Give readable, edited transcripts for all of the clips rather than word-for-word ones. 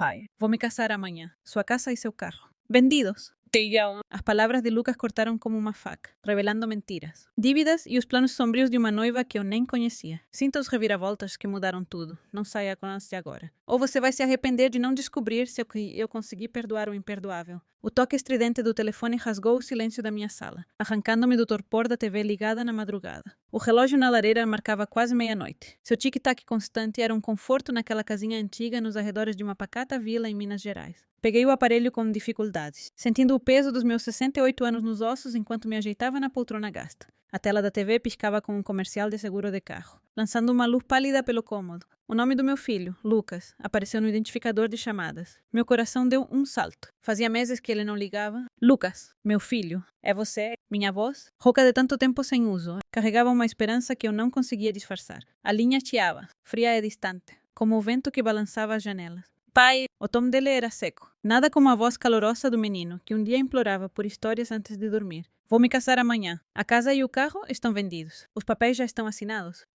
Pai, vou me casar amanhã. Sua casa e seu carro. Vendidos. As palavras de Lucas cortaram como uma faca, revelando mentiras, dívidas e os planos sombrios de uma noiva que eu nem conhecia. Sinta os reviravoltas que mudaram tudo. Não saia com elas de agora. Ou você vai se arrepender de não descobrir se eu consegui perdoar o imperdoável. O toque estridente do telefone rasgou o silêncio da minha sala, arrancando-me do torpor da TV ligada na madrugada. O relógio na lareira marcava quase meia-noite. Seu tic-tac constante era um conforto naquela casinha antiga nos arredores de uma pacata vila em Minas Gerais. Peguei o aparelho com dificuldades, sentindo o peso dos meus 68 anos nos ossos enquanto me ajeitava na poltrona gasta. A tela da TV piscava com um comercial de seguro de carro, lançando uma luz pálida pelo cômodo. O nome do meu filho, Lucas, apareceu no identificador de chamadas. Meu coração deu um salto. Fazia meses que ele não ligava. Lucas, meu filho, é você? Minha voz, rouca de tanto tempo sem uso, carregava uma esperança que eu não conseguia disfarçar. A linha chiava, fria e distante, como o vento que balançava as janelas. Pai! O tom dele era seco. Nada como a voz calorosa do menino, que um dia implorava por histórias antes de dormir. Vou me casar amanhã. A casa e o carro estão vendidos. Os papéis já estão assinados.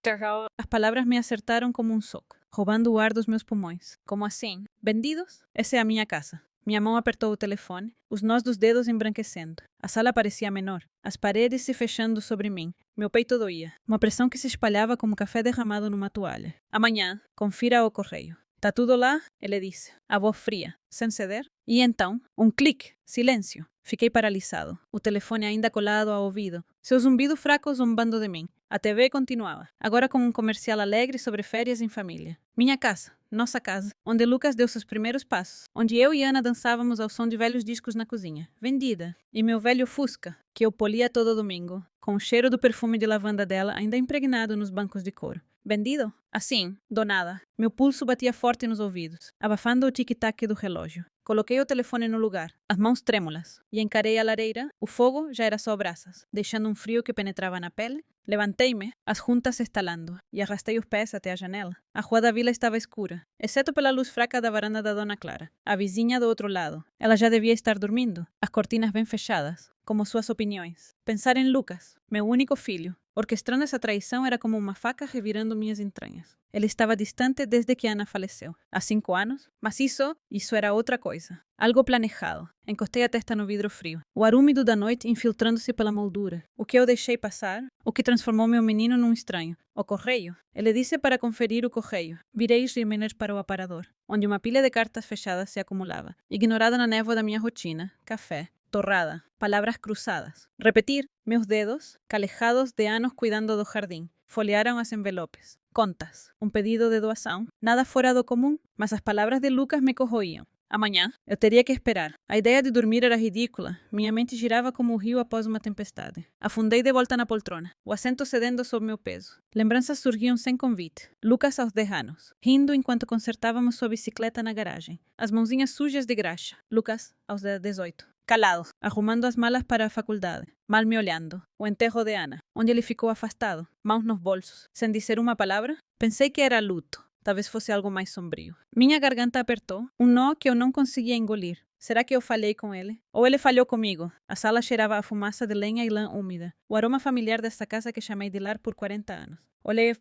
As palavras me acertaram como um soco, roubando o ar dos meus pulmões. Como assim? Vendidos? Essa é a minha casa. Minha mão apertou o telefone, os nós dos dedos embranquecendo. A sala parecia menor, as paredes se fechando sobre mim. Meu peito doía, uma pressão que se espalhava como café derramado numa toalha. Amanhã, confira o correio. Tá tudo lá? Ele disse, a voz fria, sem ceder. E então, um clique, silêncio. Fiquei paralisado, o telefone ainda colado ao ouvido, seu zumbido fraco zombando de mim. A TV continuava, agora com um comercial alegre sobre férias em família. Minha casa, nossa casa, onde Lucas deu seus primeiros passos, onde eu e Ana dançávamos ao som de velhos discos na cozinha. Vendida. E meu velho Fusca, que eu polia todo domingo, com o cheiro do perfume de lavanda dela ainda impregnado nos bancos de couro. Vendido? Assim, do nada. Meu pulso batia forte nos ouvidos, abafando o tic-tac do relógio. Coloquei o telefone no lugar, as mãos trêmulas, e encarei a lareira. O fogo já era só brasas, deixando um frio que penetrava na pele. Levantei-me, as juntas estalando, e arrastei os pés até a janela. A rua da vila estava escura, exceto pela luz fraca da varanda da Dona Clara, a vizinha do outro lado. Ela já devia estar dormindo, as cortinas bem fechadas, como suas opiniões. Pensar em Lucas, meu único filho, orquestrando essa traição era como uma faca revirando minhas entranhas. Ele estava distante desde que Ana faleceu, há 5 anos, mas isso era outra coisa. Algo planejado. Encostei a testa no vidro frio, o ar úmido da noite infiltrando-se pela moldura. O que eu deixei passar, o que transformou meu menino num estranho. O correio. Ele disse para conferir o correio. Virei os rímenes para o aparador, onde uma pilha de cartas fechadas se acumulava, ignorada na névoa da minha rotina. Café. Torrada, palavras cruzadas. Repetir, meus dedos, calejados de anos cuidando do jardim, folhearam as envelopes. Contas, um pedido de doação, nada fora do comum, mas as palavras de Lucas me corroíam. Amanhã, eu teria que esperar. A ideia de dormir era ridícula. Minha mente girava como o rio após uma tempestade. Afundei de volta na poltrona, o assento cedendo sob meu peso. Lembranças surgiam sem convite. Lucas aos 10 anos, rindo enquanto consertávamos sua bicicleta na garagem. As mãozinhas sujas de graxa. Lucas aos 18. Calado, arrumando as malas para a faculdade, mal me olhando. O enterro de Ana, onde ele ficou afastado, mãos nos bolsos, sem dizer uma palavra. Pensei que era luto, talvez fosse algo mais sombrio. Minha garganta apertou, um nó que eu não conseguia engolir. Será que eu falhei com ele? Ou ele falhou comigo? A sala cheirava a fumaça de lenha e lã úmida, o aroma familiar desta casa que chamei de lar por 40 anos. Olhei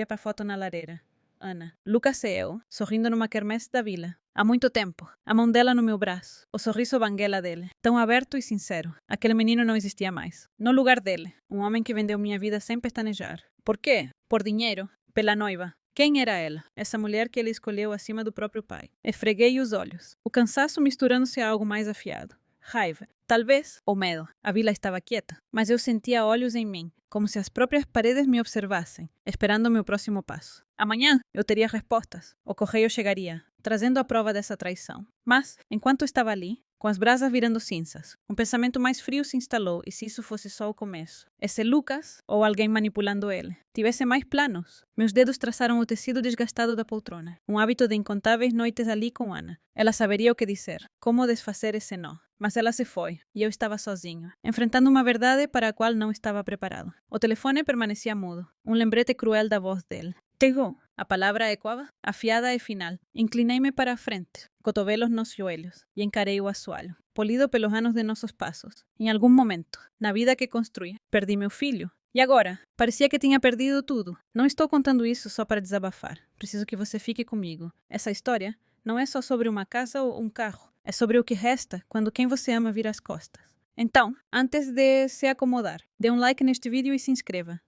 para a foto na lareira. Ana. Lucas e eu, sorrindo numa quermesse da vila. Há muito tempo. A mão dela no meu braço. O sorriso banguela dele. Tão aberto e sincero. Aquele menino não existia mais. No lugar dele. Um homem que vendeu minha vida sem pestanejar. Por quê? Por dinheiro. Pela noiva. Quem era ela? Essa mulher que ele escolheu acima do próprio pai. Esfreguei os olhos. O cansaço misturando-se a algo mais afiado. Raiva. Talvez o medo. A vila estava quieta, mas eu sentia olhos em mim, como se as próprias paredes me observassem, esperando meu próximo passo. Amanhã eu teria respostas. O correio chegaria, trazendo a prova dessa traição. Mas, enquanto estava ali, com as brasas virando cinzas, um pensamento mais frio se instalou, e se isso fosse só o começo? E se Lucas, ou alguém manipulando ele, tivesse mais planos? Meus dedos traçaram o tecido desgastado da poltrona, um hábito de incontáveis noites ali com Ana. Ela saberia o que dizer, como desfazer esse nó. Mas ela se foi, e eu estava sozinho, enfrentando uma verdade para a qual não estava preparado. O telefone permanecia mudo, um lembrete cruel da voz dele. Tego. A palavra ecoava, afiada e final. Inclinei-me para a frente, cotovelos nos joelhos, e encarei o assoalho, polido pelos anos de nossos passos. Em algum momento, na vida que construí, perdi meu filho. E agora? Parecia que tinha perdido tudo. Não estou contando isso só para desabafar. Preciso que você fique comigo. Essa história não é só sobre uma casa ou um carro. É sobre o que resta quando quem você ama vira as costas. Então, antes de se acomodar, dê um like neste vídeo e se inscreva.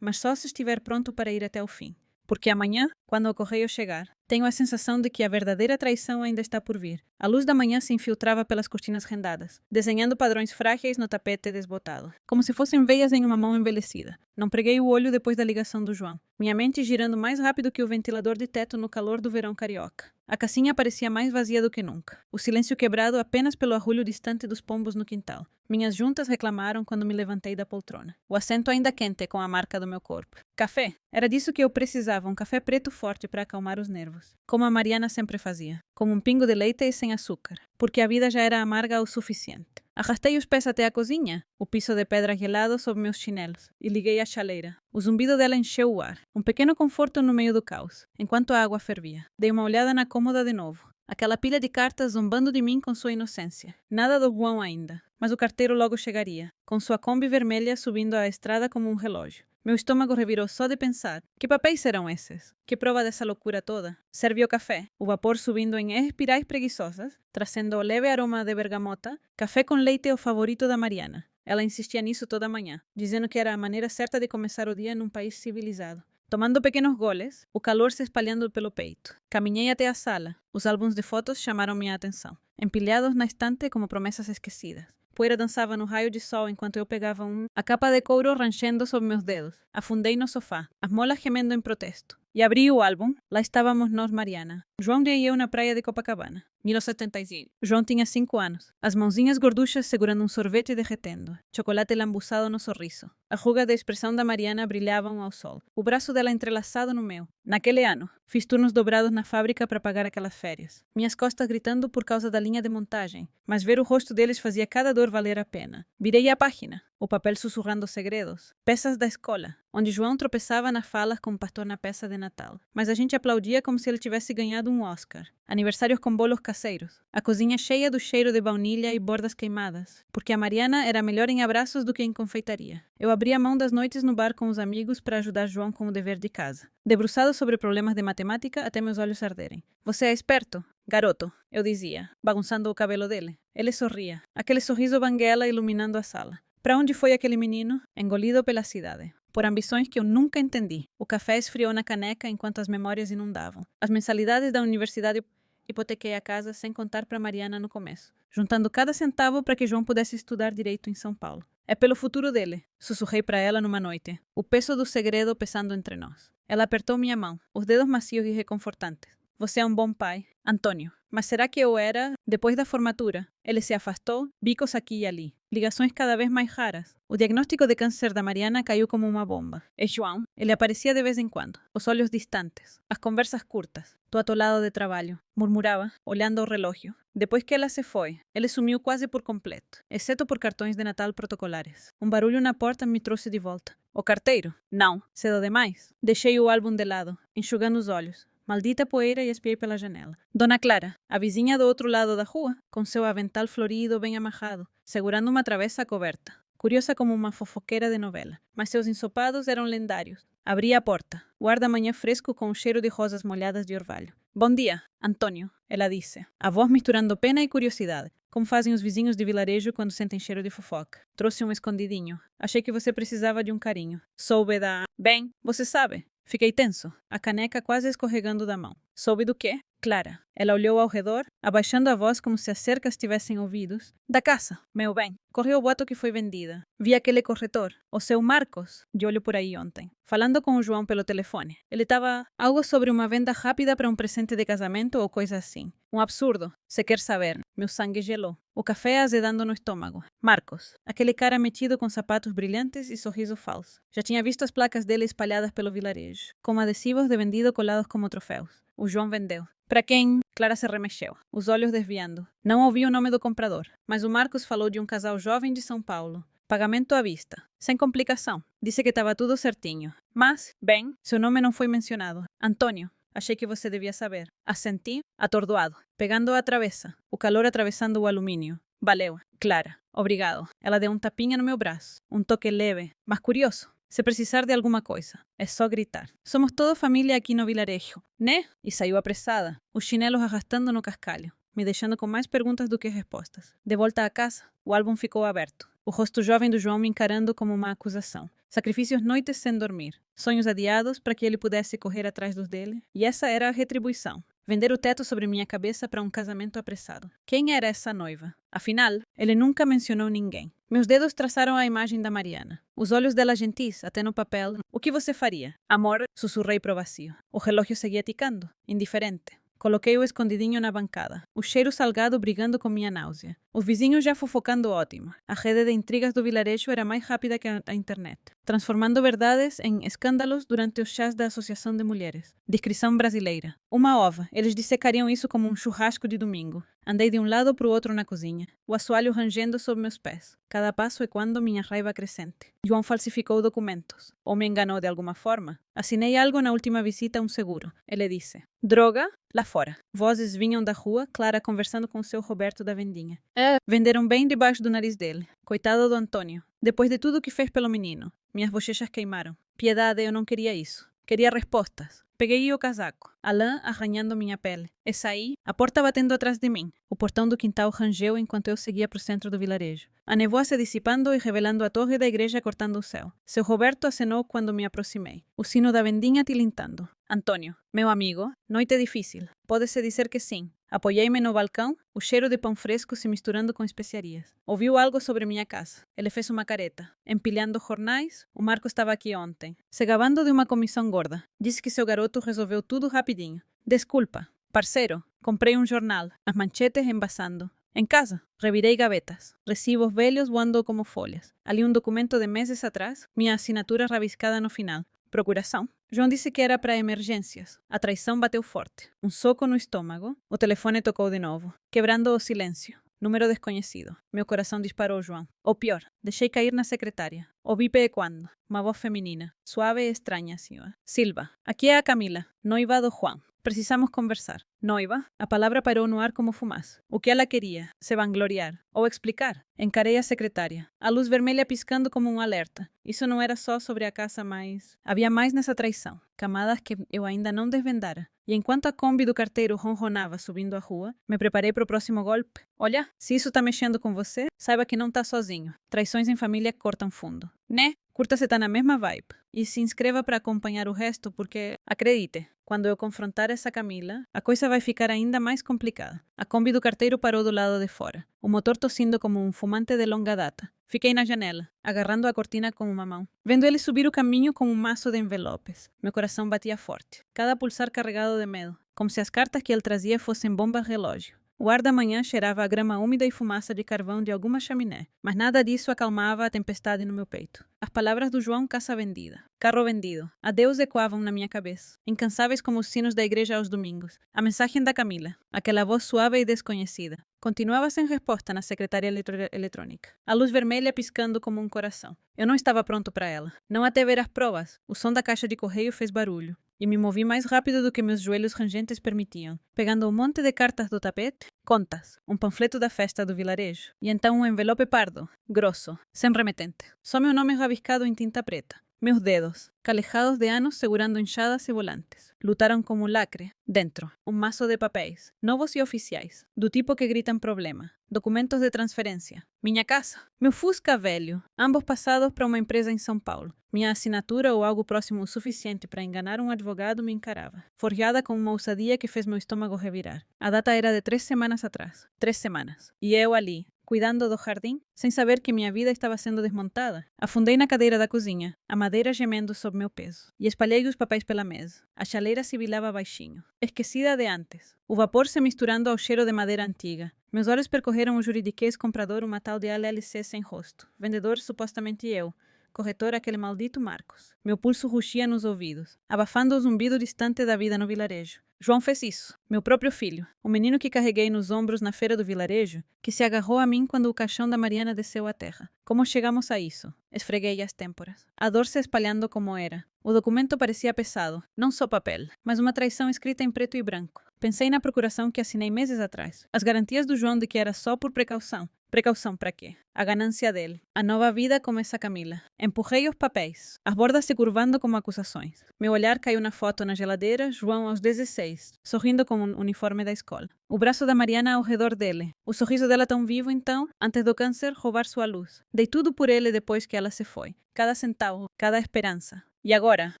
Mas só se estiver pronto para ir até o fim. Porque amanhã, quando o correio chegar, tenho a sensação de que a verdadeira traição ainda está por vir. A luz da manhã se infiltrava pelas cortinas rendadas, desenhando padrões frágeis no tapete desbotado, como se fossem veias em uma mão envelhecida. Não preguei o olho depois da ligação do João, minha mente girando mais rápido que o ventilador de teto no calor do verão carioca. A casinha parecia mais vazia do que nunca, o silêncio quebrado apenas pelo arrulho distante dos pombos no quintal. Minhas juntas reclamaram quando me levantei da poltrona. O assento ainda quente com a marca do meu corpo. Café. Era disso que eu precisava, um café preto forte para acalmar os nervos. Como a Mariana sempre fazia. Com um pingo de leite e sem açúcar. Porque a vida já era amarga o suficiente. Arrastei os pés até a cozinha, o piso de pedra gelado sob meus chinelos, e liguei a chaleira. O zumbido dela encheu o ar. Um pequeno conforto no meio do caos, enquanto a água fervia. Dei uma olhada na cômoda de novo. Aquela pilha de cartas zombando de mim com sua inocência. Nada do João ainda. Mas o carteiro logo chegaria, com sua Kombi vermelha subindo a estrada como um relógio. Meu estômago revirou só de pensar. Que papéis serão esses? Que prova dessa loucura toda? Servi o café, o vapor subindo em espirais preguiçosas, trazendo o leve aroma de bergamota. Café com leite é o favorito da Mariana. Ela insistia nisso toda manhã, dizendo que era a maneira certa de começar o dia num país civilizado. Tomando pequenos goles, o calor se espalhando pelo peito. Caminhei até a sala. Os álbuns de fotos chamaram minha atenção, empilhados na estante como promessas esquecidas. Poeira dançava no raio de sol enquanto eu pegava a capa de couro ranchendo sob meus dedos. Afundei no sofá, as molas gemendo em protesto. E abri o álbum. Lá estávamos nós, Mariana. João e eu na praia de Copacabana. 1975. João tinha 5 anos. As mãozinhas gorduchas segurando um sorvete derretendo. Chocolate lambuçado no sorriso. A ruga de expressão da Mariana brilhavam ao sol. O braço dela entrelaçado no meu. Naquele ano, fiz turnos dobrados na fábrica para pagar aquelas férias. Minhas costas gritando por causa da linha de montagem. Mas ver o rosto deles fazia cada dor valer a pena. Virei a página. O papel sussurrando segredos. Peças da escola, onde João tropeçava nas falas com o pastor na peça de Natal. Mas a gente aplaudia como se ele tivesse ganhado um Oscar. Aniversários com bolos caseiros. A cozinha cheia do cheiro de baunilha e bordas queimadas. Porque a Mariana era melhor em abraços do que em confeitaria. Eu abria mão das noites no bar com os amigos para ajudar João com o dever de casa. Debruçado sobre problemas de matemática até meus olhos arderem. Você é esperto? Garoto, eu dizia, bagunçando o cabelo dele. Ele sorria. Aquele sorriso banguela iluminando a sala. Para onde foi aquele menino? Engolido pela cidade. Por ambições que eu nunca entendi. O café esfriou na caneca enquanto as memórias inundavam. As mensalidades da universidade hipotequei a casa sem contar para Mariana no começo, juntando cada centavo para que João pudesse estudar direito em São Paulo. É pelo futuro dele, sussurrei para ela numa noite, o peso do segredo pesando entre nós. Ela apertou minha mão, os dedos macios e reconfortantes. Você é um bom pai, Antônio. Mas será que eu era, depois da formatura? Ele se afastou, bicos aqui e ali. Ligações cada vez mais raras. O diagnóstico de câncer da Mariana caiu como uma bomba. E João, ele aparecia de vez em quando, os olhos distantes, as conversas curtas. Tô atolado de trabalho, murmurava, olhando o relógio. Depois que ela se foi, ele sumiu quase por completo, exceto por cartões de Natal protocolares. Um barulho na porta me trouxe de volta. O carteiro? Não, cedo demais. Deixei o álbum de lado, enxugando os olhos. Maldita poeira e espiei pela janela. Dona Clara, a vizinha do outro lado da rua, com seu avental florido bem amarrado, segurando uma travessa coberta. Curiosa como uma fofoqueira de novela. Mas seus ensopados eram lendários. Abri a porta. O ar da manhã fresco com o cheiro de rosas molhadas de orvalho. Bom dia, Antônio, ela disse. A voz misturando pena e curiosidade. Como fazem os vizinhos de vilarejo quando sentem cheiro de fofoca. Trouxe um escondidinho. Achei que você precisava de um carinho. Soube da... Bem, você sabe. Fiquei tenso, a caneca quase escorregando da mão. Soube do quê? Clara. Ela olhou ao redor, abaixando a voz como se as cercas tivessem ouvidos. Da casa, meu bem. Correu o boato que foi vendida. Vi aquele corretor, o seu Marcos, de olho por aí ontem, falando com o João pelo telefone. Ele estava algo sobre uma venda rápida para um presente de casamento ou coisa assim. Um absurdo. Se quer saber. Meu sangue gelou. O café azedando no estômago. Marcos. Aquele cara metido com sapatos brilhantes e sorriso falso. Já tinha visto as placas dele espalhadas pelo vilarejo, como adesivos de vendido colados como troféus. O João vendeu. Para quem? Clara se remexeu, os olhos desviando. Não ouvi o nome do comprador, mas o Marcos falou de um casal jovem de São Paulo. Pagamento à vista. Sem complicação. Disse que estava tudo certinho. Mas, bem, seu nome não foi mencionado. Antônio. Achei que você devia saber. Assenti, atordoado, pegando a travessa, o calor atravessando o alumínio. Valeu, Clara. Obrigado. Ela deu um tapinha no meu braço. Um toque leve, mas curioso. Se precisar de alguma coisa, é só gritar. Somos toda família aqui no vilarejo, né? E saiu apressada, os chinelos arrastando no cascalho, me deixando com mais perguntas do que respostas. De volta à casa, o álbum ficou aberto. O rosto jovem do João me encarando como uma acusação. Sacrifícios noites sem dormir. Sonhos adiados para que ele pudesse correr atrás dos dele. E essa era a retribuição. Vender o teto sobre minha cabeça para um casamento apressado. Quem era essa noiva? Afinal, ele nunca mencionou ninguém. Meus dedos traçaram a imagem da Mariana. Os olhos dela gentis, até no papel. O que você faria? Amor, sussurrei pro vazio. O relógio seguia ticando, indiferente. Coloquei o escondidinho na bancada. O cheiro salgado brigando com minha náusea. Os vizinhos já fofocando ótimo. A rede de intrigas do vilarejo era mais rápida que a internet, transformando verdades em escândalos durante os chás da Associação de Mulheres. Descrição brasileira. Uma ova. Eles dissecariam isso como um churrasco de domingo. Andei de um lado para o outro na cozinha, o assoalho rangendo sob meus pés. Cada passo ecoando minha raiva crescente. João falsificou documentos. Ou me enganou de alguma forma. Assinei algo na última visita a um seguro. Ele disse: droga, lá fora. Vozes vinham da rua, Clara conversando com o seu Roberto da vendinha. Venderam bem debaixo do nariz dele. Coitado do Antônio. Depois de tudo que fez pelo menino. Minhas bochechas queimaram. Piedade, eu não queria isso. Queria respostas. Peguei o casaco. A lã arranhando minha pele. E saí, a porta batendo atrás de mim. O portão do quintal rangeu enquanto eu seguia para o centro do vilarejo. A nevoa se dissipando e revelando a torre da igreja cortando o céu. Seu Roberto acenou quando me aproximei. O sino da vendinha tilintando. Antônio, meu amigo, noite difícil. Pode-se dizer que sim. Apoiei-me no balcão, o cheiro de pão fresco se misturando com especiarias. Ouviu algo sobre minha casa. Ele fez uma careta. Empilhando jornais, o Marco estava aqui ontem, se gabando de uma comissão gorda. Disse que seu garoto resolveu tudo rapidinho. Desculpa. Parceiro, comprei um jornal, as manchetes embasando. Em casa, revirei gavetas, recibos velhos voando como folhas. Ali um documento de meses atrás, minha assinatura rabiscada no final. Procuração. João disse que era para emergências. A traição bateu forte. Um soco no estômago. O telefone tocou de novo, quebrando o silêncio. Número desconhecido. Meu coração disparou, João. Ou pior, deixei cair na secretária. Ouvi peequando. Uma voz feminina. Suave e estranha, senhora. Silva, aqui é a Camila, noiva do Juan. Precisamos conversar. Noiva? A palavra pairou no ar como fumaça. O que ela queria? Se vangloriar? Ou explicar? Encarei a secretária. A luz vermelha piscando como um alerta. Isso não era só sobre a casa, mas... havia mais nessa traição. Camadas que eu ainda não desvendara. E enquanto a Kombi do carteiro ronronava subindo a rua, me preparei para o próximo golpe. Olha, se isso tá mexendo com você, saiba que não tá sozinho. Traições em família cortam fundo. Né? Curta se tá na mesma vibe. E se inscreva para acompanhar o resto, porque, acredite, quando eu confrontar essa Camila, a coisa vai ficar ainda mais complicada. A Kombi do carteiro parou do lado de fora, o motor tossindo como um fumante de longa data. Fiquei na janela, agarrando a cortina com uma mão, vendo ele subir o caminho com um maço de envelopes. Meu coração batia forte, cada pulsar carregado de medo, como se as cartas que ele trazia fossem bombas relógio. O ar da manhã cheirava a grama úmida e fumaça de carvão de alguma chaminé, mas nada disso acalmava a tempestade no meu peito. As palavras do João Casa Vendida. Carro vendido. Adeus ecoavam na minha cabeça, incansáveis como os sinos da igreja aos domingos. A mensagem da Camila, aquela voz suave e desconhecida. Continuava sem resposta na secretária eletrônica. A luz vermelha piscando como um coração. Eu não estava pronto para ela. Não até ver as provas. O som da caixa de correio fez barulho. E me movi mais rápido do que meus joelhos rangentes permitiam, pegando um monte de cartas do tapete, contas, um panfleto da festa do vilarejo, e então um envelope pardo, grosso, sem remetente. Só meu nome rabiscado em tinta preta. Meus dedos, calejados de anos segurando enxadas e volantes, lutaram como lacre. Dentro, um maço de papéis, novos e oficiais, do tipo que gritam problema. Documentos de transferência. Minha casa. Meu Fusca velho, ambos passados para uma empresa em São Paulo. Minha assinatura ou algo próximo o suficiente para enganar um advogado me encarava, forjada com uma ousadia que fez meu estômago revirar. A data era de 3 semanas atrás. 3 semanas. E eu ali, cuidando do jardim, sem saber que minha vida estava sendo desmontada. Afundei na cadeira da cozinha, a madeira gemendo sob meu peso, e espalhei os papéis pela mesa. A chaleira sibilava baixinho. Esquecida de antes. O vapor se misturando ao cheiro de madeira antiga. Meus olhos percorreram o juridiquês comprador, uma tal de LLC sem rosto. Vendedor, supostamente eu. Corretor, aquele maldito Marcos. Meu pulso ruxia nos ouvidos, abafando o zumbido distante da vida no vilarejo. João fez isso. Meu próprio filho. O menino que carreguei nos ombros na feira do vilarejo, que se agarrou a mim quando o caixão da Mariana desceu à terra. Como chegamos a isso? Esfreguei as têmporas. A dor se espalhando como era. O documento parecia pesado. Não só papel, mas uma traição escrita em preto e branco. Pensei na procuração que assinei meses atrás. As garantias do João de que era só por precaução. Precaução para quê? A ganância dele. A nova vida começa a Camila. Empurrei os papéis, as bordas se curvando como acusações. Meu olhar caiu na foto na geladeira, João aos 16, sorrindo com um uniforme da escola. O braço da Mariana ao redor dele. O sorriso dela tão vivo, então, antes do câncer roubar sua luz. Dei tudo por ele depois que ela se foi. Cada centavo, cada esperança. E agora?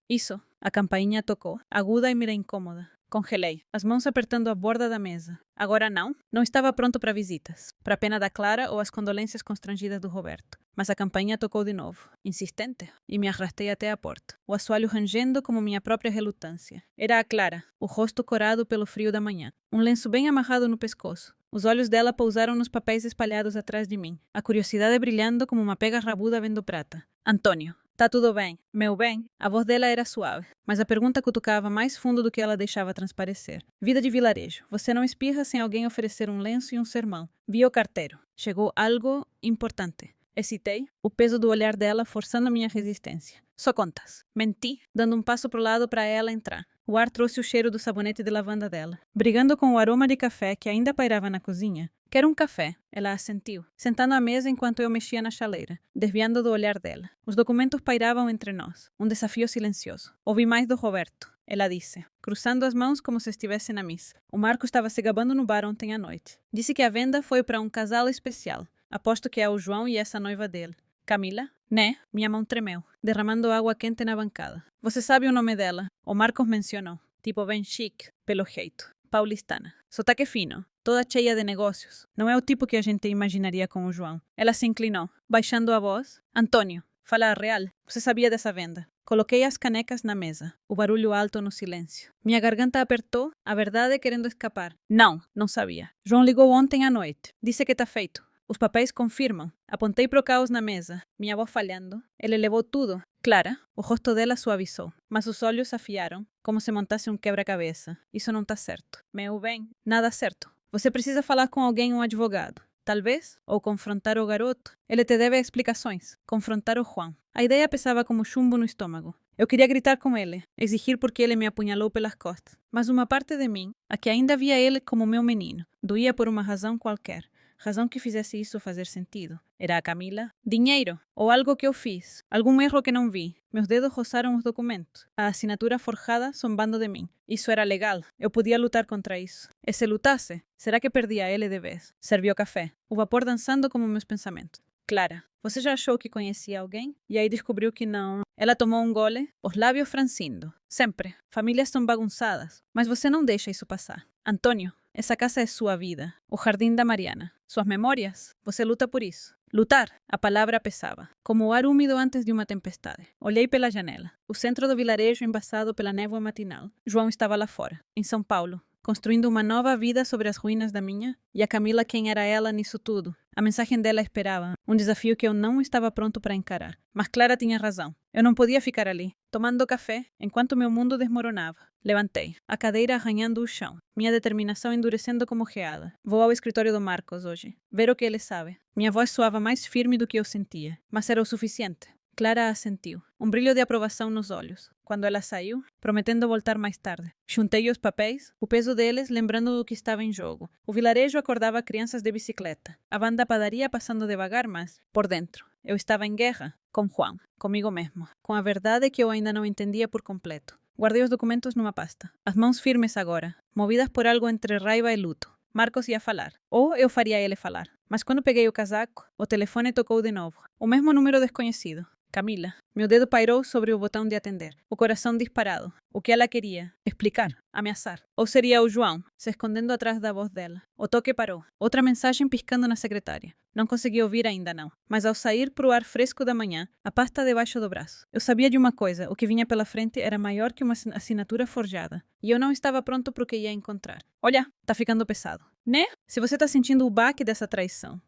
Isso. A campainha tocou, aguda e mira incômoda. Congelei, as mãos apertando a borda da mesa. Agora não? Não estava pronto para visitas, para a pena da Clara ou as condolências constrangidas do Roberto. Mas a campainha tocou de novo, insistente, e me arrastei até a porta, o assoalho rangendo como minha própria relutância. Era a Clara, o rosto corado pelo frio da manhã, um lenço bem amarrado no pescoço. Os olhos dela pousaram nos papéis espalhados atrás de mim, a curiosidade brilhando como uma pega rabuda vendo prata. Antônio. Tá tudo bem. Meu bem? A voz dela era suave, mas a pergunta cutucava mais fundo do que ela deixava transparecer. Vida de vilarejo. Você não espirra sem alguém oferecer um lenço e um sermão. Vi o carteiro. Chegou algo importante. Hesitei, o peso do olhar dela forçando a minha resistência. Só contas. Menti, dando um passo pro lado para ela entrar. O ar trouxe o cheiro do sabonete de lavanda dela. Brigando com o aroma de café que ainda pairava na cozinha. Quero um café, ela assentiu, sentando à mesa enquanto eu mexia na chaleira, desviando do olhar dela. Os documentos pairavam entre nós, um desafio silencioso. Ouvi mais do Roberto, ela disse, cruzando as mãos como se estivesse na missa. O Marco estava se gabando no bar ontem à noite. Disse que a venda foi para um casal especial. Aposto que é o João e essa noiva dele. Camila? Né? Minha mão tremeu, derramando água quente na bancada. Você sabe o nome dela? O Marcos mencionou. Tipo bem chique, pelo jeito. Paulistana. Sotaque fino. Toda cheia de negócios. Não é o tipo que a gente imaginaria com o João. Ela se inclinou, baixando a voz. Antônio, fala a real. Você sabia dessa venda? Coloquei as canecas na mesa, o barulho alto no silêncio. Minha garganta apertou, a verdade querendo escapar. Não sabia. João ligou ontem à noite. Disse que tá feito. Os papéis confirmam. Apontei pro caos na mesa, minha voz falhando. Ele levou tudo. Clara, o rosto dela suavizou, mas os olhos afiaram, como se montasse um quebra-cabeça. Isso não tá certo. Meu bem, nada certo. Você precisa falar com alguém, um advogado. Talvez, ou confrontar o garoto. Ele te deve explicações. Confrontar o Juan. A ideia pesava como chumbo no estômago. Eu queria gritar com ele, exigir porque ele me apunhalou pelas costas. Mas uma parte de mim, a que ainda via ele como meu menino, doía por uma razão qualquer. Razão que fizesse isso fazer sentido. Era a Camila? Dinheiro. Ou algo que eu fiz. Algum erro que não vi. Meus dedos roçaram os documentos. A assinatura forjada zombando de mim. Isso era legal. Eu podia lutar contra isso. E se lutasse, será que perdia ele de vez? Serviu café. O vapor dançando como meus pensamentos. Clara, você já achou que conhecia alguém? E aí descobriu que não. Ela tomou um gole, os lábios franzindo. Sempre. Famílias são bagunçadas. Mas você não deixa isso passar. Antônio, essa casa é sua vida. O jardim da Mariana. Suas memórias. Você luta por isso. Lutar. A palavra pesava. Como o ar úmido antes de uma tempestade. Olhei pela janela. O centro do vilarejo embasado pela névoa matinal. João estava lá fora, em São Paulo, construindo uma nova vida sobre as ruínas da minha, e a Camila quem era ela nisso tudo. A mensagem dela esperava, um desafio que eu não estava pronto para encarar. Mas Clara tinha razão. Eu não podia ficar ali, tomando café, enquanto meu mundo desmoronava. Levantei, a cadeira arranhando o chão, minha determinação endurecendo como geada. Vou ao escritório do Marcos hoje, ver o que ele sabe. Minha voz soava mais firme do que eu sentia, mas era o suficiente. Clara assentiu, um brilho de aprovação nos olhos. Quando ela saiu, prometendo voltar mais tarde. Juntei os papéis, o peso deles lembrando do que estava em jogo. O vilarejo acordava crianças de bicicleta. A banda padaria passando devagar, mas, por dentro, eu estava em guerra. Com Juan, comigo mesmo. Com a verdade que eu ainda não entendia por completo. Guardei os documentos numa pasta. As mãos firmes agora, movidas por algo entre raiva e luto. Marcos ia falar. Ou eu faria ele falar. Mas quando peguei o casaco, o telefone tocou de novo. O mesmo número desconhecido. Camila. Meu dedo pairou sobre o botão de atender. O coração disparado. O que ela queria? Explicar. Ameaçar. Ou seria o João, se escondendo atrás da voz dela. O toque parou. Outra mensagem piscando na secretária. Não consegui ouvir ainda não. Mas ao sair pro ar fresco da manhã, a pasta debaixo do braço. Eu sabia de uma coisa. O que vinha pela frente era maior que uma assinatura forjada. E eu não estava pronto pro que ia encontrar. Olha, tá ficando pesado. Né? Se você tá sentindo o baque dessa traição.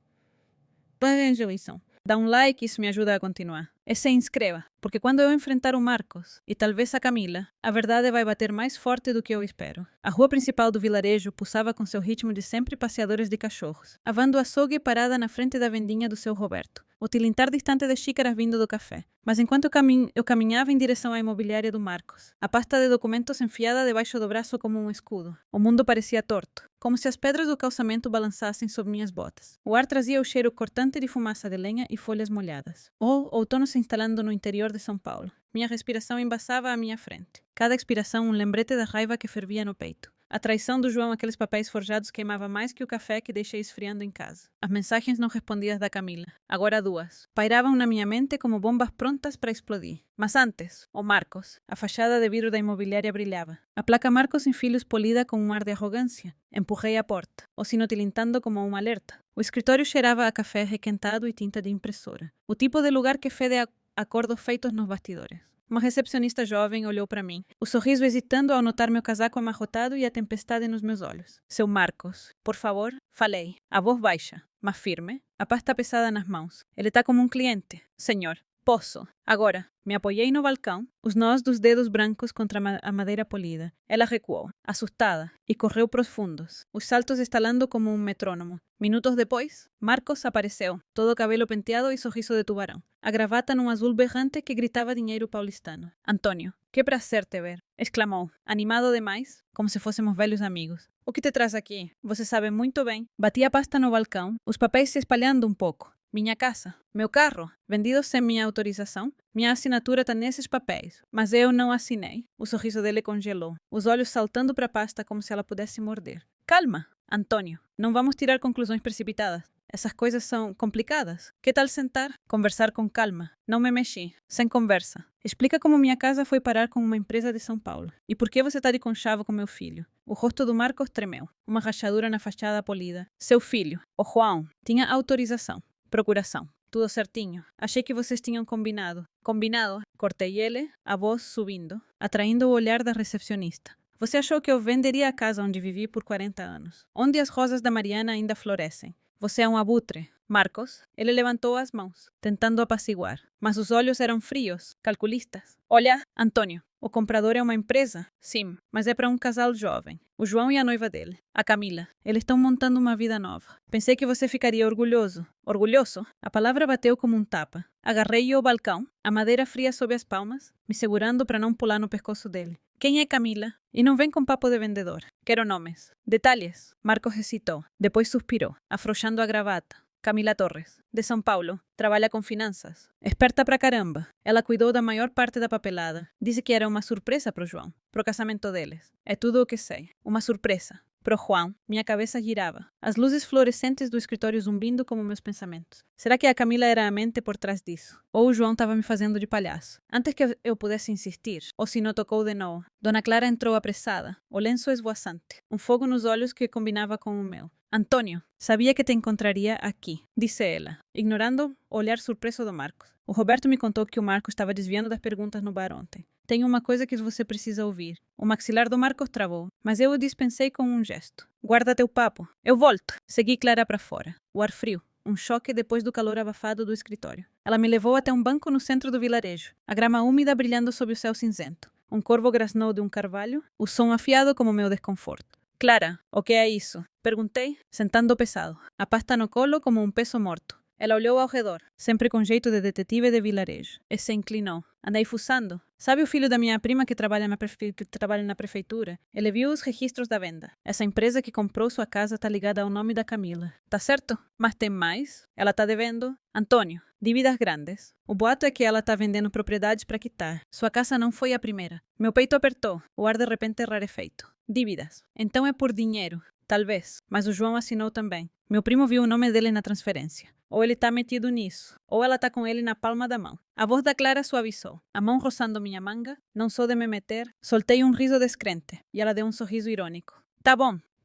Dá um like, isso me ajuda a continuar. E se inscreva, porque quando eu enfrentar o Marcos, e talvez a Camila, a verdade vai bater mais forte do que eu espero. A rua principal do vilarejo pulsava com seu ritmo de sempre passeadores de cachorros, a van do açougue parada na frente da vendinha do seu Roberto, o tilintar distante de xícaras vindo do café. Mas enquanto eu caminhava em direção à imobiliária do Marcos, a pasta de documentos enfiada debaixo do braço como um escudo, o mundo parecia torto, como se as pedras do calçamento balançassem sob minhas botas. O ar trazia o cheiro cortante de fumaça de lenha e folhas molhadas. O outono se instalando no interior de São Paulo. Minha respiração embaçava à minha frente. Cada expiração um lembrete da raiva que fervia no peito. A traição do João àqueles papéis forjados queimava mais que o café que deixei esfriando em casa. As mensagens não respondidas da Camila, agora duas, pairavam na minha mente como bombas prontas para explodir. Mas antes, o Marcos. A fachada de vidro da imobiliária brilhava. A placa Marcos em Filhos polida com um ar de arrogância. Empurrei a porta, o sino tilintando como um alerta. O escritório cheirava a café requentado e tinta de impressora. O tipo de lugar que fede a acordos feitos nos bastidores. Uma recepcionista jovem olhou para mim, o sorriso hesitando ao notar meu casaco amarrotado e a tempestade nos meus olhos. Seu Marcos, por favor, falei, a voz baixa, mas firme. A pasta pesada nas mãos. Ele está como um cliente. Senhor, posso. Agora, me apoiei no balcão, os nós dos dedos brancos contra a madeira polida. Ela recuou, assustada, e correu profundos, os saltos estalando como um metrônomo. Minutos depois, Marcos apareceu, todo cabelo penteado e sorriso de tubarão. A gravata num azul berrante que gritava dinheiro paulistano. Antônio, que prazer te ver, exclamou, animado demais, como se fôssemos velhos amigos. O que te traz aqui? Você sabe muito bem. Bati a pasta no balcão, os papéis se espalhando um pouco. Minha casa, meu carro, vendidos sem minha autorização. Minha assinatura está nesses papéis, mas eu não assinei. O sorriso dele congelou, os olhos saltando para a pasta como se ela pudesse morder. Calma, Antônio, não vamos tirar conclusões precipitadas. Essas coisas são complicadas. Que tal sentar? Conversar com calma. Não me mexi. Sem conversa. Explica como minha casa foi parar com uma empresa de São Paulo. E por que você está de conchavo com meu filho? O rosto do Marcos tremeu. Uma rachadura na fachada polida. Seu filho, o João, tinha autorização. Procuração. Tudo certinho. Achei que vocês tinham combinado. Combinado? Cortei ele, a voz subindo, atraindo o olhar da recepcionista. Você achou que eu venderia a casa onde vivi por 40 anos? Onde as rosas da Mariana ainda florescem? Você é um abutre. Marcos, ele levantou as mãos, tentando apaciguar. Mas os olhos eram frios, calculistas. Olha, Antônio, o comprador é uma empresa? Sim, mas é para um casal jovem. O João e a noiva dele, a Camila. Eles estão montando uma vida nova. Pensei que você ficaria orgulhoso. Orgulhoso? A palavra bateu como um tapa. Agarrei-o ao balcão, a madeira fria sob as palmas, me segurando para não pular no pescoço dele. Quem é Camila? E não vem com papo de vendedor. Quero nomes. Detalhes. Marcos hesitou. Depois suspirou, afrouxando a gravata. Camila Torres, de São Paulo, trabalha com finanças. Esperta pra caramba. Ela cuidou da maior parte da papelada. Disse que era uma surpresa pro João, pro casamento deles. É tudo o que sei. Uma surpresa. Pro Juan, minha cabeça girava. As luzes fluorescentes do escritório zumbindo como meus pensamentos. Será que a Camila era a mente por trás disso? Ou o João estava me fazendo de palhaço? Antes que eu pudesse insistir, o sino tocou de novo. Dona Clara entrou apressada, o lenço esvoaçante, um fogo nos olhos que combinava com o meu. Antônio, sabia que te encontraria aqui, disse ela, ignorando o olhar surpreso do Marcos. O Roberto me contou que o Marcos estava desviando das perguntas no bar ontem. Tenho uma coisa que você precisa ouvir. O maxilar do Marcos travou, mas eu o dispensei com um gesto. Guarda teu papo. Eu volto. Segui Clara para fora. O ar frio. Um choque depois do calor abafado do escritório. Ela me levou até um banco no centro do vilarejo. A grama úmida brilhando sob o céu cinzento. Um corvo grasnou de um carvalho, o som afiado como meu desconforto. Clara, o que é isso? Perguntei, sentando pesado. A pasta no colo como um peso morto. Ela olhou ao redor, sempre com jeito de detetive de vilarejo, e se inclinou. Andei fuçando. Sabe o filho da minha prima que trabalha na prefeitura? Ele viu os registros da venda. Essa empresa que comprou sua casa está ligada ao nome da Camila. Tá certo? Mas tem mais? Ela tá devendo? Antônio, dívidas grandes. O boato é que ela tá vendendo propriedades para quitar. Sua casa não foi a primeira. Meu peito apertou, o ar de repente rarefeito. Dívidas. Então é por dinheiro. Talvez, mas o João assinou também. Meu primo viu o nome dele na transferência. Ou ele tá metido nisso, ou ela tá com ele na palma da mão. A voz da Clara suavizou, a mão roçando minha manga. Não sou de me meter. Soltei um riso descrente, e ela deu um sorriso irônico. Tá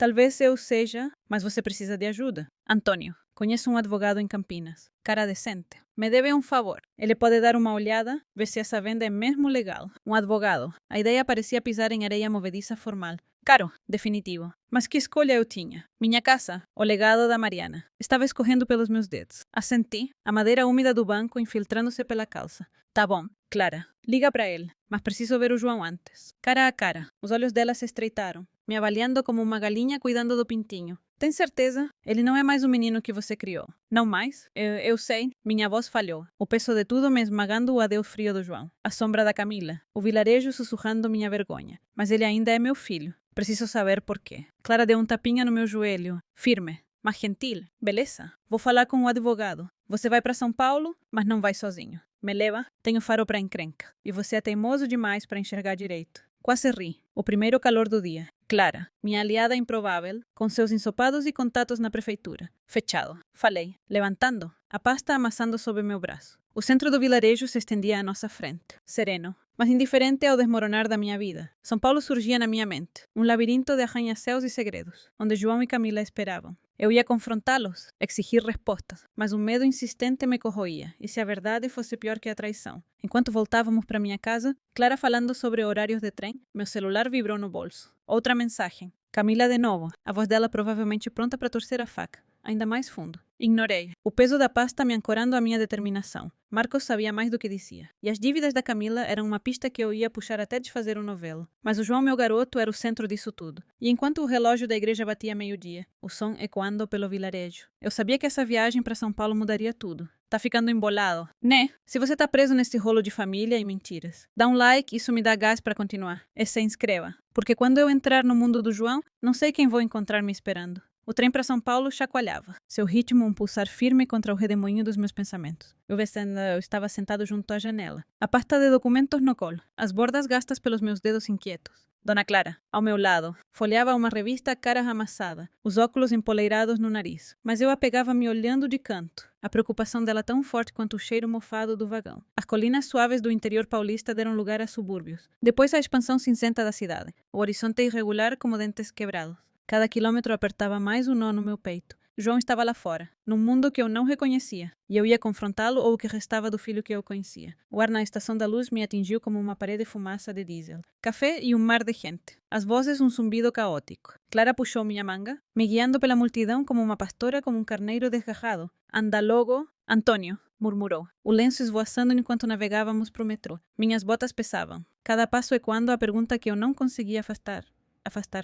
Talvez eu seja, mas você precisa de ajuda. Antônio, conheço um advogado em Campinas. Cara decente. Me deve um favor. Ele pode dar uma olhada, ver se essa venda é mesmo legal. Um advogado. A ideia parecia pisar em areia movediça formal. Caro, definitivo. Mas que escolha eu tinha? Minha casa, o legado da Mariana. Estava escorrendo pelos meus dedos. Assenti, a madeira úmida do banco infiltrando-se pela calça. Tá bom, Clara. Liga para ele, mas preciso ver o João antes. Cara a cara. Os olhos dela se estreitaram, me avaliando como uma galinha cuidando do pintinho. Tem certeza? Ele não é mais o menino que você criou. Não mais? Eu sei. Minha voz falhou. O peso de tudo me esmagando o adeus frio do João. A sombra da Camila. O vilarejo sussurrando minha vergonha. Mas ele ainda é meu filho. Preciso saber por quê. Clara deu um tapinha no meu joelho. Firme, mas gentil. Beleza? Vou falar com o advogado. Você vai para São Paulo, mas não vai sozinho. Me leva? Tenho faro para encrenca. E você é teimoso demais para enxergar direito. Quase ri. O primeiro calor do dia. Clara, minha aliada improvável, com seus ensopados e contatos na prefeitura. Fechado. Falei, levantando, a pasta amassando sob meu braço. O centro do vilarejo se estendia à nossa frente. Sereno, mas indiferente ao desmoronar da minha vida. São Paulo surgia na minha mente. Um labirinto de arranha-céus e segredos, onde João e Camila esperavam. Eu ia confrontá-los, exigir respostas, mas um medo insistente me corroía, e se a verdade fosse pior que a traição. Enquanto voltávamos para minha casa, Clara falando sobre horários de trem, meu celular vibrou no bolso. Outra mensagem. Camila de novo, a voz dela provavelmente pronta para torcer a faca. Ainda mais fundo. Ignorei. O peso da pasta me ancorando à minha determinação. Marcos sabia mais do que dizia. E as dívidas da Camila eram uma pista que eu ia puxar até desfazer o novelo. Mas o João, meu garoto, era o centro disso tudo. E enquanto o relógio da igreja batia meio-dia, o som ecoando pelo vilarejo, eu sabia que essa viagem para São Paulo mudaria tudo. Tá ficando embolado, né? Se você tá preso nesse rolo de família e mentiras, dá um like, isso me dá gás para continuar. E se inscreva. Porque quando eu entrar no mundo do João, não sei quem vou encontrar me esperando. O trem para São Paulo chacoalhava, seu ritmo um pulsar firme contra o redemoinho dos meus pensamentos. Eu estava sentado junto à janela, a pasta de documentos no colo, as bordas gastas pelos meus dedos inquietos. Dona Clara, ao meu lado, folheava uma revista cara amassada, os óculos empoleirados no nariz. Mas eu a pegava me olhando de canto, a preocupação dela tão forte quanto o cheiro mofado do vagão. As colinas suaves do interior paulista deram lugar a subúrbios. Depois a expansão cinzenta da cidade, o horizonte irregular como dentes quebrados. Cada quilômetro apertava mais um nó no meu peito. João estava lá fora, num mundo que eu não reconhecia, e eu ia confrontá-lo ou o que restava do filho que eu conhecia. O ar na estação da luz me atingiu como uma parede de fumaça de diesel. Café e um mar de gente. As vozes um zumbido caótico. Clara puxou minha manga, me guiando pela multidão como uma pastora como um carneiro desgarrado. Anda logo, Antônio, murmurou, o lenço esvoaçando enquanto navegávamos pro metrô. Minhas botas pesavam, cada passo ecoando a pergunta que eu não conseguia afastar.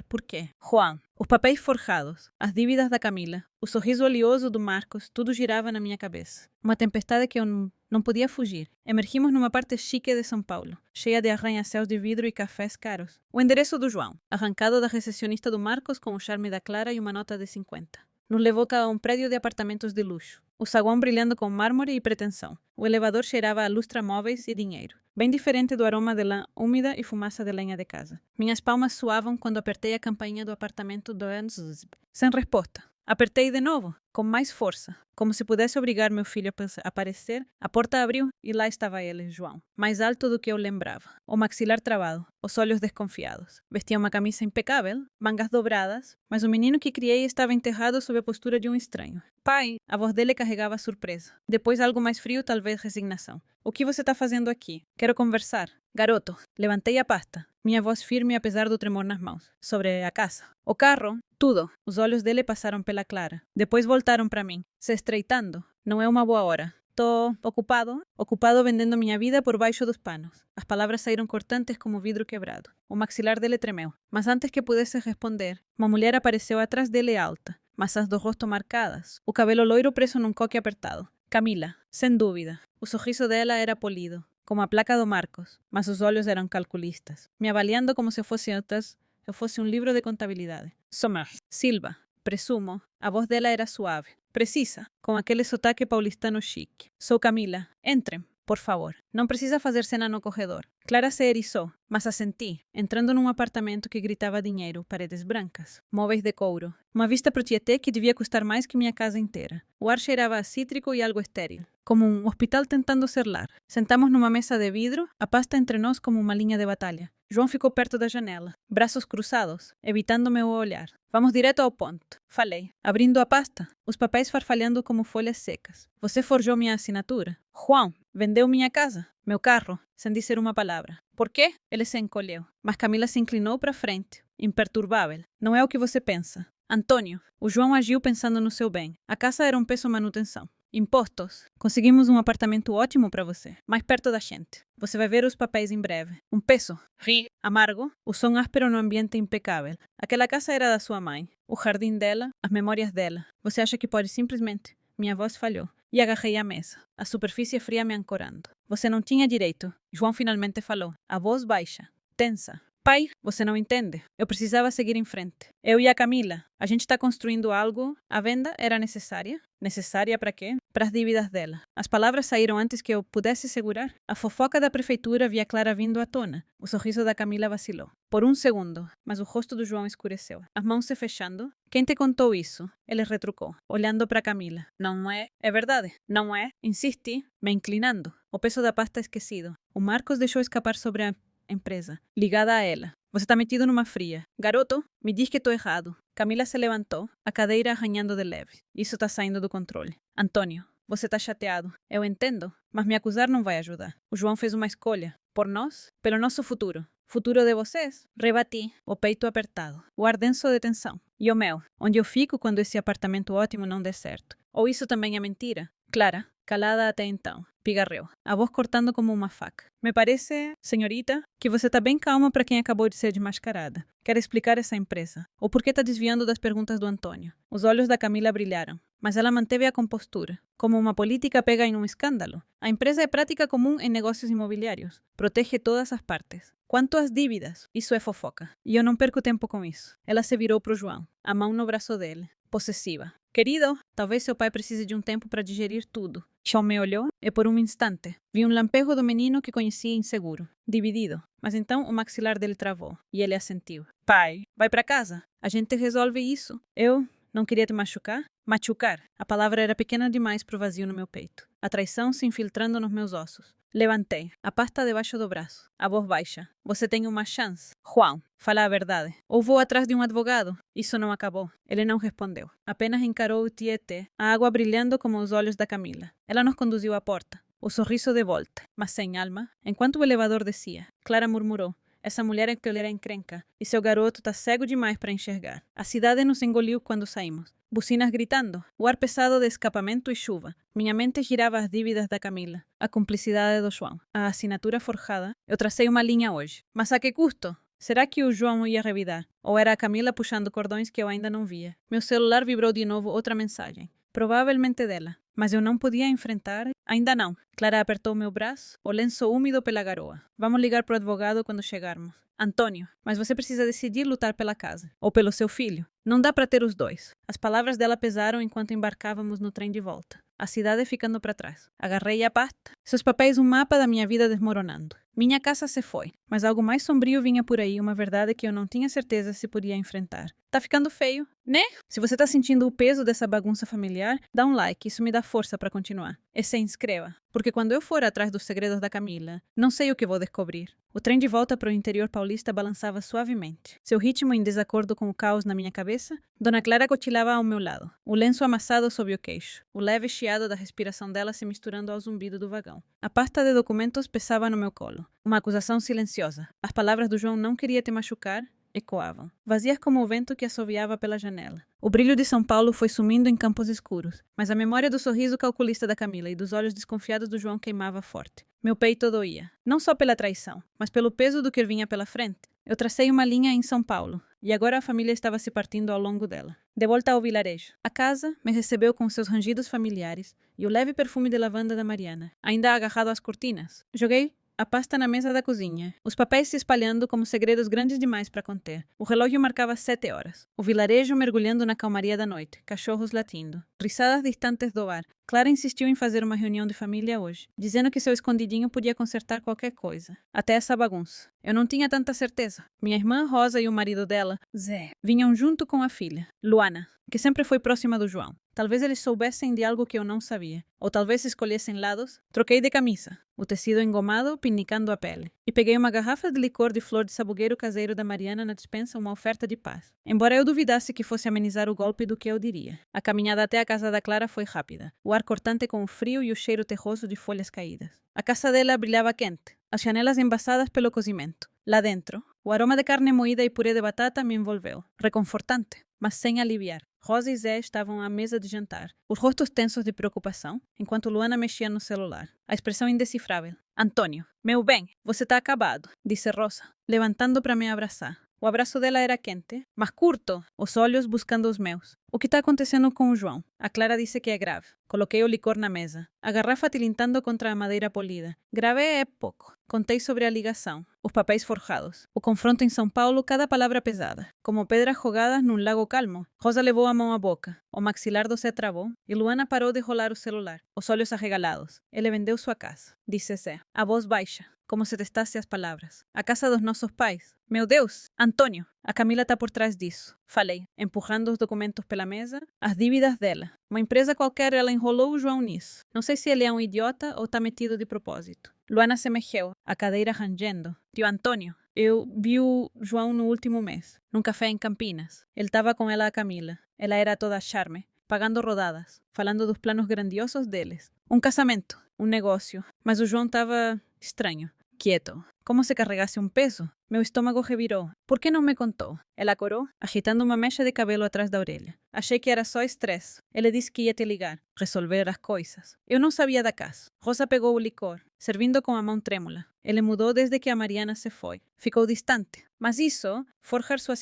Por quê? Juan, os papéis forjados, as dívidas da Camila, o sorriso oleoso do Marcos, tudo girava na minha cabeça. Uma tempestade que eu não podia fugir. Emergimos numa parte chique de São Paulo, cheia de arranha-céus de vidro e cafés caros. O endereço do João, arrancado da recepcionista do Marcos com o charme da Clara e uma nota de 50. Nos levou a um prédio de apartamentos de luxo. O saguão brilhando com mármore e pretensão. O elevador cheirava a lustramóveis e dinheiro, bem diferente do aroma de lã úmida e fumaça de lenha de casa. Minhas palmas suavam quando apertei a campainha do apartamento do Enzusb. Sem resposta. Apertei de novo, com mais força, como se pudesse obrigar meu filho a aparecer. A porta abriu e lá estava ele, João, mais alto do que eu lembrava, o maxilar travado, os olhos desconfiados. Vestia uma camisa impecável, mangas dobradas, mas o menino que criei estava enterrado sob a postura de um estranho. Pai, a voz dele carregava surpresa. Depois algo mais frio, talvez resignação. O que você está fazendo aqui? Quero conversar. Garoto, levantei a pasta, minha voz firme apesar do tremor nas mãos. Sobre a casa. O carro, tudo. Os olhos dele passaram pela Clara. Depois voltaram para mim, se estreitando. Não é uma boa hora. Tô ocupado vendendo minha vida por baixo dos panos. As palavras saíram cortantes como vidro quebrado. O maxilar dele tremeu. Mas antes que pudesse responder, uma mulher apareceu atrás dele alta, maçãs do rosto marcadas, o cabelo loiro preso num coque apertado. Camila, sem dúvida. O sorriso dela era polido, como a placa do Marcos, mas os olhos eram calculistas, me avaliando como se eu fosse um livro de contabilidade. Sommer, Silva, presumo, a voz dela era suave, precisa, com aquele sotaque paulistano chique. Sou Camila, entrem, por favor. Não precisa fazer cena no corredor. Clara se eriçou, mas assenti, entrando num apartamento que gritava dinheiro, paredes brancas, móveis de couro, uma vista pro Tietê que devia custar mais que minha casa inteira. O ar cheirava a cítrico e algo estéril, como um hospital tentando ser lar. Sentamos numa mesa de vidro, a pasta entre nós como uma linha de batalha. João ficou perto da janela, braços cruzados, evitando meu olhar. Vamos direto ao ponto, falei, abrindo a pasta, os papéis farfalhando como folhas secas. Você forjou minha assinatura. João, vendeu minha casa, meu carro, sem dizer uma palavra. Por quê? Ele se encolheu, mas Camila se inclinou para frente, imperturbável. Não é o que você pensa. Antônio, o João agiu pensando no seu bem. A casa era um peso manutenção. Impostos. Conseguimos um apartamento ótimo para você, mais perto da gente. Você vai ver os papéis em breve. Um peso. Ri. Amargo. O som áspero no ambiente impecável. Aquela casa era da sua mãe. O jardim dela, as memórias dela. Você acha que pode simplesmente... Minha voz falhou. E agarrei a mesa. A superfície fria me ancorando. Você não tinha direito. João finalmente falou. A voz baixa. Tensa. Pai, você não entende. Eu precisava seguir em frente. Eu e a Camila. A gente está construindo algo. A venda era necessária. Necessária para quê? Para as dívidas dela. As palavras saíram antes que eu pudesse segurar. A fofoca da prefeitura via Clara vindo à tona. O sorriso da Camila vacilou. Por um segundo, mas o rosto do João escureceu. As mãos se fechando. Quem te contou isso? Ele retrucou, olhando para Camila. Não é? É verdade. Não é? Insisti, me inclinando. O peso da pasta esquecido. O Marcos deixou escapar sobre a empresa, ligada a ela. Você está metido numa fria. Garoto, me diz que estou errado. Camila se levantou, a cadeira arranhando de leve. Isso está saindo do controle. Antônio, você está chateado. Eu entendo, mas me acusar não vai ajudar. O João fez uma escolha. Por nós, pelo nosso futuro. Futuro de vocês? Rebati, o peito apertado, o ar denso de tensão. E o meu, onde eu fico quando esse apartamento ótimo não der certo? Ou isso também é mentira? Clara, calada até então, pigarreou, a voz cortando como uma faca. Me parece, senhorita, que você está bem calma para quem acabou de ser desmascarada. Quer explicar essa empresa? Ou por que está desviando das perguntas do Antônio? Os olhos da Camila brilharam, mas ela manteve a compostura, como uma política pega em um escândalo. A empresa é prática comum em negócios imobiliários. Protege todas as partes. Quanto às dívidas, isso é fofoca. E eu não perco tempo com isso. Ela se virou para o João, a mão no braço dele, possessiva. Querido, talvez seu pai precise de um tempo para digerir tudo. João me olhou e por um instante vi um lampejo do menino que conhecia inseguro, dividido. Mas então o maxilar dele travou e ele assentiu. Pai, vai para casa. A gente resolve isso. Eu não queria te machucar? Machucar. A palavra era pequena demais para o vazio no meu peito. A traição se infiltrando nos meus ossos. Levantei, a pasta debaixo do braço, a voz baixa. Você tem uma chance. João, fala a verdade. Ou vou atrás de um advogado? Isso não acabou. Ele não respondeu. Apenas encarou o Tietê, a água brilhando como os olhos da Camila. Ela nos conduziu à porta. O sorriso de volta, mas sem alma. Enquanto o elevador descia, Clara murmurou. Essa mulher é que ele era encrenca, e seu garoto tá cego demais para enxergar. A cidade nos engoliu quando saímos. Bucinas gritando, o ar pesado de escapamento e chuva. Minha mente girava as dívidas da Camila, a cumplicidade do João, a assinatura forjada. Eu tracei uma linha hoje. Mas a que custo? Será que o João ia revidar? Ou era a Camila puxando cordões que eu ainda não via? Meu celular vibrou de novo outra mensagem. Provavelmente dela. Mas eu não podia enfrentar. Ainda não. Clara apertou meu braço, o lenço úmido pela garoa. Vamos ligar pro advogado quando chegarmos. Antônio, mas você precisa decidir lutar pela casa. Ou pelo seu filho. Não dá para ter os dois. As palavras dela pesaram enquanto embarcávamos no trem de volta. A cidade ficando para trás. Agarrei a pasta. Seus papéis um mapa da minha vida desmoronando. Minha casa se foi. Mas algo mais sombrio vinha por aí, uma verdade que eu não tinha certeza se podia enfrentar. Tá ficando feio, né? Se você tá sentindo o peso dessa bagunça familiar, dá um like, isso me dá força para continuar. E se inscreva, porque quando eu for atrás dos segredos da Camila, não sei o que vou descobrir. O trem de volta para o interior paulista balançava suavemente. Seu ritmo em desacordo com o caos na minha cabeça, Dona Clara cochilava ao meu lado, o lenço amassado sob o queixo, o leve chiado da respiração dela se misturando ao zumbido do vagão. A pasta de documentos pesava no meu colo. Uma acusação silenciosa. As palavras do João não queria te machucar ecoavam, vazias como o vento que assoviava pela janela. O brilho de São Paulo foi sumindo em campos escuros, mas a memória do sorriso calculista da Camila e dos olhos desconfiados do João queimava forte. Meu peito doía, não só pela traição, mas pelo peso do que vinha pela frente. Eu tracei uma linha em São Paulo, e agora a família estava se partindo ao longo dela. De volta ao vilarejo. A casa me recebeu com seus rangidos familiares e o leve perfume de lavanda da Mariana, ainda agarrado às cortinas. Joguei a pasta na mesa da cozinha, os papéis se espalhando como segredos grandes demais para conter. O relógio marcava 7 horas. O vilarejo mergulhando na calmaria da noite, cachorros latindo. Risadas distantes do bar. Clara insistiu em fazer uma reunião de família hoje, dizendo que seu escondidinho podia consertar qualquer coisa, até essa bagunça. Eu não tinha tanta certeza. Minha irmã Rosa e o marido dela, Zé, vinham junto com a filha, Luana, que sempre foi próxima do João. Talvez eles soubessem de algo que eu não sabia, ou talvez escolhessem lados. Troquei de camisa, o tecido engomado pinicando a pele, e peguei uma garrafa de licor de flor de sabugueiro caseiro da Mariana na despensa, uma oferta de paz. Embora eu duvidasse que fosse amenizar o golpe do que eu diria. A caminhada até a casa da Clara foi rápida, o ar cortante com o frio e o cheiro terroso de folhas caídas. A casa dela brilhava quente, as janelas embaçadas pelo cozimento. Lá dentro, o aroma de carne moída e purê de batata me envolveu, reconfortante, mas sem aliviar. Rosa e Zé estavam à mesa de jantar, os rostos tensos de preocupação, enquanto Luana mexia no celular. A expressão indecifrável. Antônio, meu bem, você tá acabado, disse Rosa, levantando para me abraçar. O abraço dela era quente, mas curto, os olhos buscando os meus. O que está acontecendo com o João? A Clara disse que é grave. Coloquei o licor na mesa, a garrafa tilintando contra a madeira polida. Grave é pouco. Contei sobre a ligação, os papéis forjados, o confronto em São Paulo, cada palavra pesada, como pedras jogadas num lago calmo. Rosa levou a mão à boca, o maxilar do Zé travou, e Luana parou de rolar o celular, os olhos arregalados. Ele vendeu sua casa, disse Zé, a voz baixa, como se testasse as palavras. A casa dos nossos pais. Meu Deus, Antônio, a Camila está por trás disso. Falei, empurrando os documentos pela mesa, as dívidas dela. Uma empresa qualquer, ela enrolou o João nisso. Não sei se ele é um idiota ou está metido de propósito. Luana se mexeu, a cadeira rangendo. Tio Antônio, eu vi o João no último mês, num café em Campinas. Ele estava com ela, a Camila. Ela era toda charme, pagando rodadas, falando dos planos grandiosos deles. Um casamento, um negócio. Mas o João estava estranho, quieto, como se carregasse um peso. Meu estômago revirou. Por que não me contou? Ela corou, agitando uma mecha de cabelo atrás da orelha. Achei que era só estresse. Ele disse que ia te ligar, resolver as coisas. Eu não sabia da casa. Rosa pegou o licor, servindo com a mão trêmula. Ele mudou desde que a Mariana se foi. Ficou distante. Mas isso, forjar sua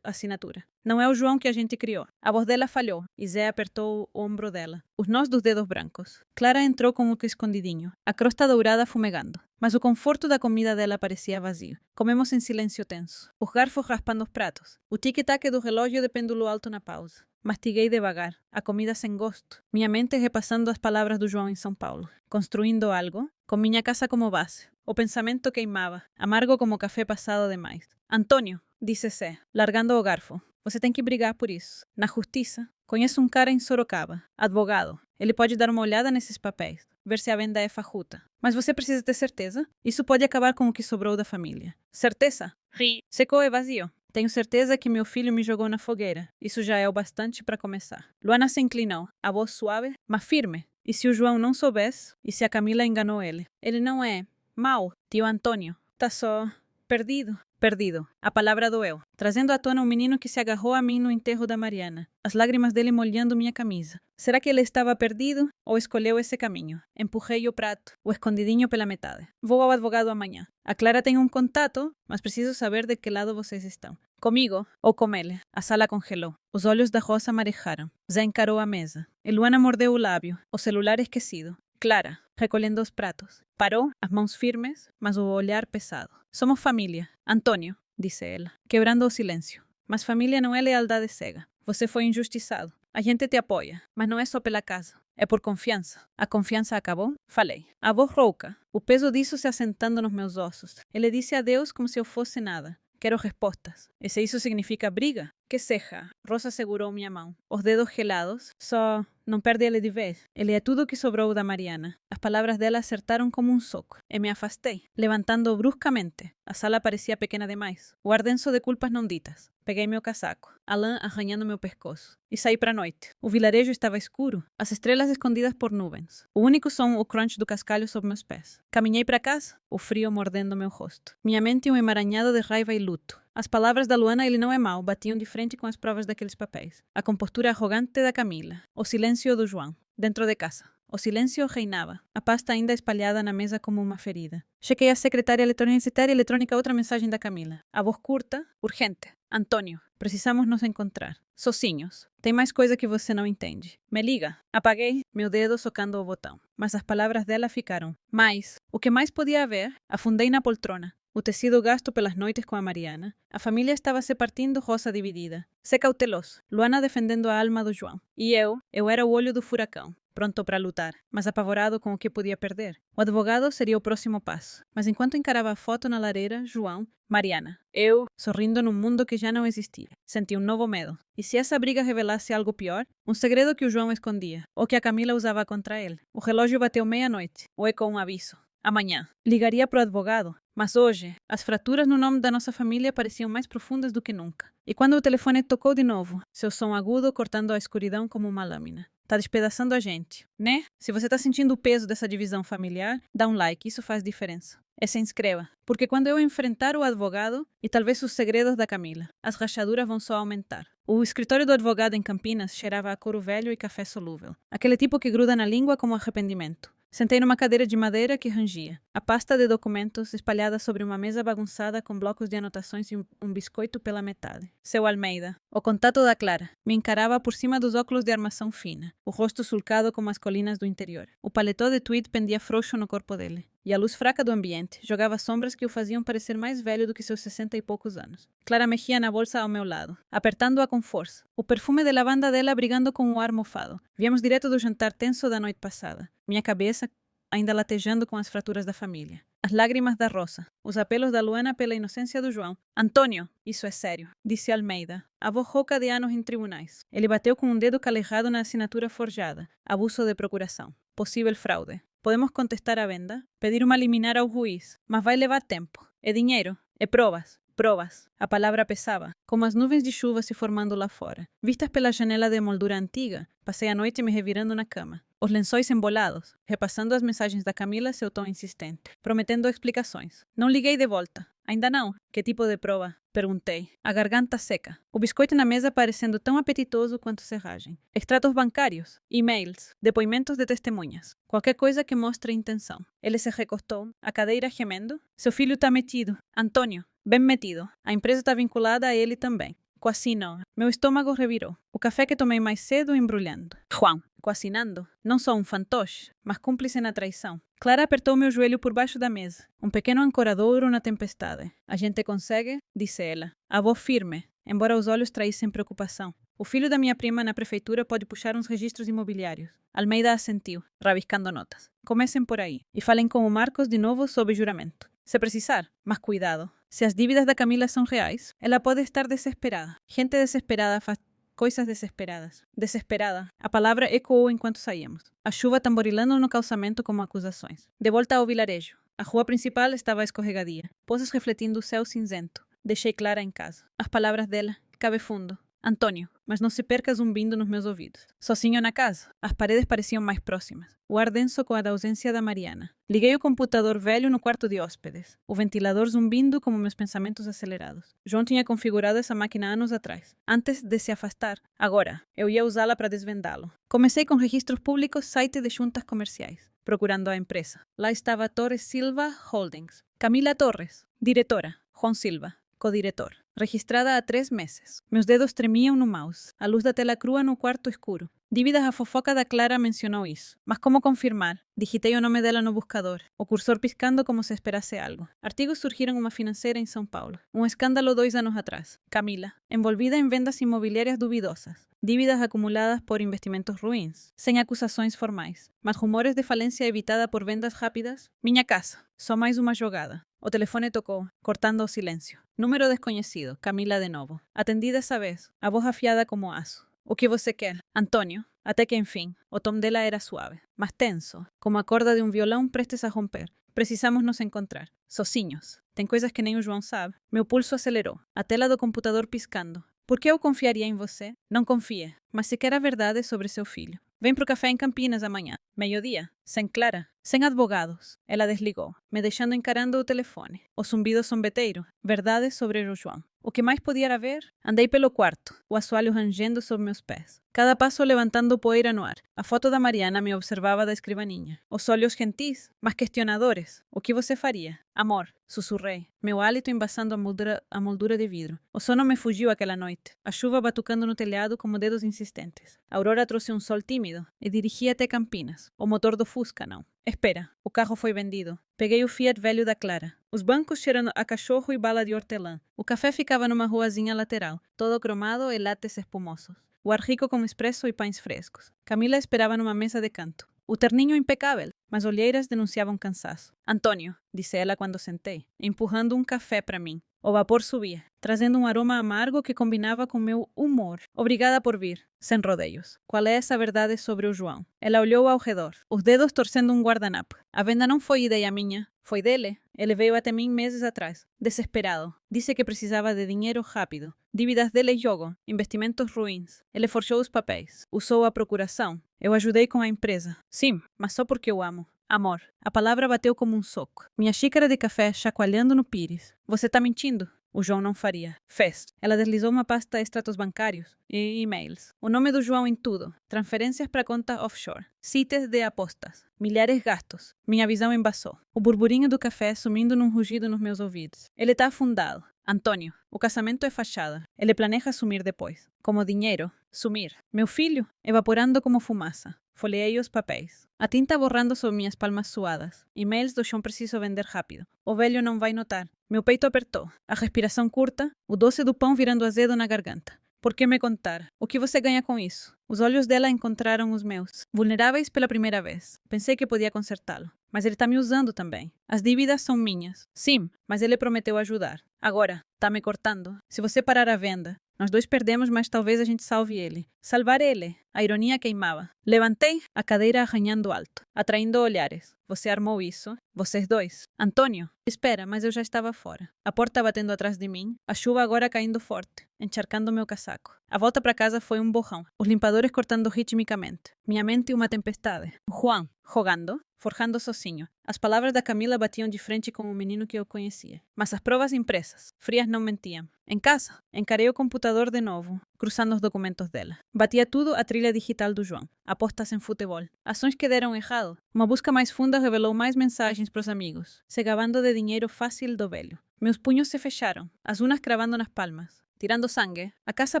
assinatura. Não é o João que a gente criou. A voz dela falhou, e Zé apertou o ombro dela. Os nós dos dedos brancos. Clara entrou com o escondidinho, a crosta dourada fumegando. Mas o conforto da comida dela parecia vazio. Comemos em silêncio tenso. Os garfos raspando os pratos. O tic-tac do relógio de pêndulo alto na pausa. Mastiguei devagar, a comida sem gosto. Minha mente repassando as palavras do João em São Paulo. Construindo algo, com minha casa como base. O pensamento queimava, amargo como café passado demais. Antônio, disse Zé, largando o garfo. Você tem que brigar por isso. Na justiça, conheço um cara em Sorocaba, advogado. Ele pode dar uma olhada nesses papéis, ver se a venda é fajuta. Mas você precisa ter certeza. Isso pode acabar com o que sobrou da família. Certeza? Ri. Secou é vazio. Tenho certeza que meu filho me jogou na fogueira. Isso já é o bastante para começar. Luana se inclinou, a voz suave, mas firme. E se o João não soubesse? E se a Camila enganou ele? Ele não é mau, tio Antônio. Tá só perdido. Perdido. A palavra doeu, trazendo à tona um menino que se agarrou a mim no enterro da Mariana, as lágrimas dele molhando minha camisa. Será que ele estava perdido ou escolheu esse caminho? Empurrei o prato, o escondidinho pela metade. Vou ao advogado amanhã. A Clara tem um contato, mas preciso saber de que lado vocês estão. Comigo ou com ele? A sala congelou. Os olhos da Rosa marejaram. Zé encarou a mesa. E Luana mordeu o lábio, o celular esquecido. Clara, recolhendo os pratos. Parou, as mãos firmes, mas o olhar pesado. Somos família. Antônio, disse ela, quebrando o silêncio. Mas família não é lealdade cega. Você foi injustiçado. A gente te apoia, mas não é só pela casa. É por confiança. A confiança acabou? Falei. A voz rouca, o peso disso se assentando nos meus ossos. Ele disse adeus como se eu fosse nada. Quero respostas. E se isso significa briga? Que seja. Rosa segurou minha mão. Os dedos gelados. Só não perde ele de vez. Ele é tudo o que sobrou da Mariana. As palavras dela acertaram como um soco. E me afastei, levantando bruscamente. A sala parecia pequena demais. O ar denso de culpas não ditas. Peguei meu casaco, a lã arranhando meu pescoço, e saí para a noite. O vilarejo estava escuro, as estrelas escondidas por nuvens. O único som, o crunch do cascalho sob meus pés. Caminhei para casa, o frio mordendo meu rosto. Minha mente um emaranhado de raiva e luto. As palavras da Luana, ele não é mau, batiam de frente com as provas daqueles papéis. A compostura arrogante da Camila. O silêncio do João, dentro de casa. O silêncio reinava, a pasta ainda espalhada na mesa como uma ferida. Chequei a secretária eletrônica outra mensagem da Camila. A voz curta, urgente. Antônio, precisamos nos encontrar. Sozinhos. Tem mais coisa que você não entende. Me liga. Apaguei, meu dedo socando o botão. Mas as palavras dela ficaram. Mais. O que mais podia haver? Afundei na poltrona. o tecido gasto pelas noites com a Mariana. A família estava se partindo, roça dividida. Ser cauteloso, Luana defendendo a alma do João. E eu era o olho do furacão, pronto para lutar, mas apavorado com o que podia perder. O advogado seria o próximo passo. Mas enquanto encarava a foto na lareira, João, Mariana, eu, sorrindo num mundo que já não existia, senti um novo medo. E se essa briga revelasse algo pior? Um segredo que o João escondia, ou que a Camila usava contra ele. O relógio bateu meia-noite, ou ecoou um aviso. Amanhã. Ligaria para o advogado. Mas hoje, as fraturas no nome da nossa família pareciam mais profundas do que nunca. E quando o telefone tocou de novo, seu som agudo cortando a escuridão como uma lâmina. Tá despedaçando a gente, né? Se você tá sentindo o peso dessa divisão familiar, dá um like, isso faz diferença. E se inscreva, porque quando eu enfrentar o advogado e talvez os segredos da Camila, as rachaduras vão só aumentar. O escritório do advogado em Campinas cheirava a couro velho e café solúvel. Aquele tipo que gruda na língua como arrependimento. Sentei numa cadeira de madeira que rangia. A pasta de documentos espalhada sobre uma mesa bagunçada com blocos de anotações e um biscoito pela metade. Seu Almeida, o contato da Clara, me encarava por cima dos óculos de armação fina, o rosto sulcado como as colinas do interior. O paletó de tweed pendia frouxo no corpo dele. E a luz fraca do ambiente jogava sombras que o faziam parecer mais velho do que seus 60 e poucos anos. Clara mexia na bolsa ao meu lado, apertando-a com força. O perfume de lavanda dela brigando com o ar mofado. Viemos direto do jantar tenso da noite passada. Minha cabeça ainda latejando com as fraturas da família. As lágrimas da Rosa, os apelos da Luana pela inocência do João. Antônio, isso é sério, disse Almeida, avó rouca de anos em tribunais. Ele bateu com um dedo calejado na assinatura forjada. Abuso de procuração. Possível fraude. Podemos contestar a venda, pedir uma liminar ao juiz, mas vai levar tempo. É dinheiro, é provas. Provas. A palavra pesava, como as nuvens de chuva se formando lá fora. Vistas pela janela de moldura antiga, passei a noite me revirando na cama. Os lençóis embolados, repassando as mensagens da Camila, seu tom insistente, prometendo explicações. Não liguei de volta. Ainda não. Que tipo de prova? Perguntei. A garganta seca. O biscoito na mesa parecendo tão apetitoso quanto serragem. Extratos bancários, e-mails, depoimentos de testemunhas. Qualquer coisa que mostre intenção. Ele se recostou, a cadeira gemendo. Seu filho tá metido. Antônio, bem metido. A empresa está vinculada a ele também. Quase não. Meu estômago revirou. O café que tomei mais cedo embrulhando. Juan, coacinando. Não só um fantoche, mas cúmplice na traição. Clara apertou meu joelho por baixo da mesa. Um pequeno ancoradouro na tempestade. A gente consegue? Disse ela. A voz firme, embora os olhos traíssem preocupação. O filho da minha prima na prefeitura pode puxar uns registros imobiliários. Almeida assentiu, rabiscando notas. Comecem por aí. E falem com o Marcos de novo sob juramento. Se precisar, mas cuidado. Se as dívidas da Camila são reais, ela pode estar desesperada. Gente desesperada faz coisas desesperadas. Desesperada. A palavra ecoou enquanto saíamos. A chuva tamborilando no calçamento como acusações. De volta ao vilarejo. A rua principal estava escorregadia. Poças refletindo o céu cinzento. Deixei Clara em casa. As palavras dela, cabe fundo. Antônio, mas não se perca zumbindo nos meus ouvidos. Sozinho na casa. As paredes pareciam mais próximas. O ar denso com a da ausência da Mariana. Liguei o computador velho no quarto de hóspedes. O ventilador zumbindo como meus pensamentos acelerados. João tinha configurado essa máquina anos atrás. Antes de se afastar. Agora, eu ia usá-la para desvendá-lo. Comecei com registros públicos, site de juntas comerciais. Procurando a empresa. Lá estava Torres Silva Holdings. Camila Torres, diretora. Juan Silva, codiretor. Registrada há 3 meses. Meus dedos tremiam no mouse. A luz da tela crua no quarto escuro. Dívidas a fofoca da Clara mencionou isso. Mas como confirmar? Digitei o nome dela no buscador. O cursor piscando como se esperasse algo. Artigos surgiram uma financeira em São Paulo. Um escândalo 2 anos atrás. Camila. Envolvida em vendas imobiliárias duvidosas. Dívidas acumuladas por investimentos ruins. Sem acusações formais. Mas rumores de falência evitada por vendas rápidas. Minha casa. Só mais uma jogada. O telefone tocou, cortando o silêncio. Número desconhecido. Camila de novo. Atendi dessa vez. A voz afiada como aço. O que você quer? Antônio. Até que enfim, o tom dela era suave, mas tenso, como a corda de um violão prestes a romper. Precisamos nos encontrar. Sozinhos. Tem coisas que nem o João sabe. Meu pulso acelerou. A tela do computador piscando. Por que eu confiaria em você? Não confie, mas se quer a verdade sobre seu filho. Vem pro café em Campinas amanhã, meio-dia, sem Clara, sem advogados. Ela desligou, me deixando encarando o telefone. O zumbido zombeteiro, verdade sobre o João. O que mais podia haver? Andei pelo quarto, o assoalho rangendo sob meus pés. Cada passo levantando poeira no ar. A foto da Mariana me observava da escrivaninha. Os olhos gentis, mas questionadores. O que você faria? Amor, sussurrei, meu hálito embasando a moldura de vidro. O sono me fugiu aquela noite, a chuva batucando no telhado como dedos insistentes. A aurora trouxe um sol tímido e dirigia até Campinas. O motor do Fusca, não. Espera, o carro foi vendido. Peguei o Fiat velho da Clara. Os bancos cheirando a cachorro e bala de hortelã. O café ficava numa ruazinha lateral, todo cromado e lattes espumosos. O ar rico com espresso e pães frescos. Camila esperava numa mesa de canto. O terninho impecável, mas olheiras denunciavam cansaço. Antônio, disse ela quando sentei, empurrando um café para mim. O vapor subia, trazendo um aroma amargo que combinava com meu humor. Obrigada por vir, sem rodeios. Qual é essa verdade sobre o João? Ela olhou ao redor, os dedos torcendo um guardanapo. A venda não foi ideia minha, foi dele. Ele veio até mim meses atrás, desesperado. Disse que precisava de dinheiro rápido. Dívidas dele e jogo, investimentos ruins. Ele forjou os papéis, usou a procuração. Eu ajudei com a empresa. Sim, mas só porque eu amo. Amor. A palavra bateu como um soco. Minha xícara de café chacoalhando no pires. Você tá mentindo? O João não faria. Fez. Ela deslizou uma pasta extratos bancários e e-mails. O nome do João em tudo. Transferências para conta offshore. Sites de apostas. Milhares gastos. Minha visão embaçou. O burburinho do café sumindo num rugido nos meus ouvidos. Ele tá afundado. Antônio, o casamento é fachada. Ele planeja sumir depois. Como dinheiro. Sumir. Meu filho, evaporando como fumaça. Folheei os papéis. A tinta borrando sobre minhas palmas suadas. E-mails do chão preciso vender rápido. O velho não vai notar. Meu peito apertou. A respiração curta, o doce do pão virando azedo na garganta. Por que me contar? O que você ganha com isso? Os olhos dela encontraram os meus, vulneráveis pela primeira vez. Pensei que podia consertá-lo. Mas ele tá me usando também. As dívidas são minhas. Sim, mas ele prometeu ajudar. Agora, tá me cortando. Se você parar a venda, nós dois perdemos, mas talvez a gente salve ele. Salvar ele. A ironia queimava. Levantei, a cadeira arranhando alto, atraindo olhares. Você armou isso? Vocês dois? Antônio, espera, mas eu já estava fora. A porta batendo atrás de mim, a chuva agora caindo forte, encharcando meu casaco. A volta para casa foi um borrão, os limpadores cortando ritmicamente. Minha mente uma tempestade. Juan, jogando, forjando sozinho. As palavras da Camila batiam de frente com o menino que eu conhecia. Mas as provas impressas, frias não mentiam. Em casa, encarei o computador de novo, cruzando os documentos dela. Batia tudo a trilha digital do João. Apostas em futebol. Ações que deram errado. Uma busca mais funda revelou mais mensagens para os amigos, se gabando de dinheiro fácil do velho. Meus punhos se fecharam, as unas cravando nas palmas. Tirando sangue, a casa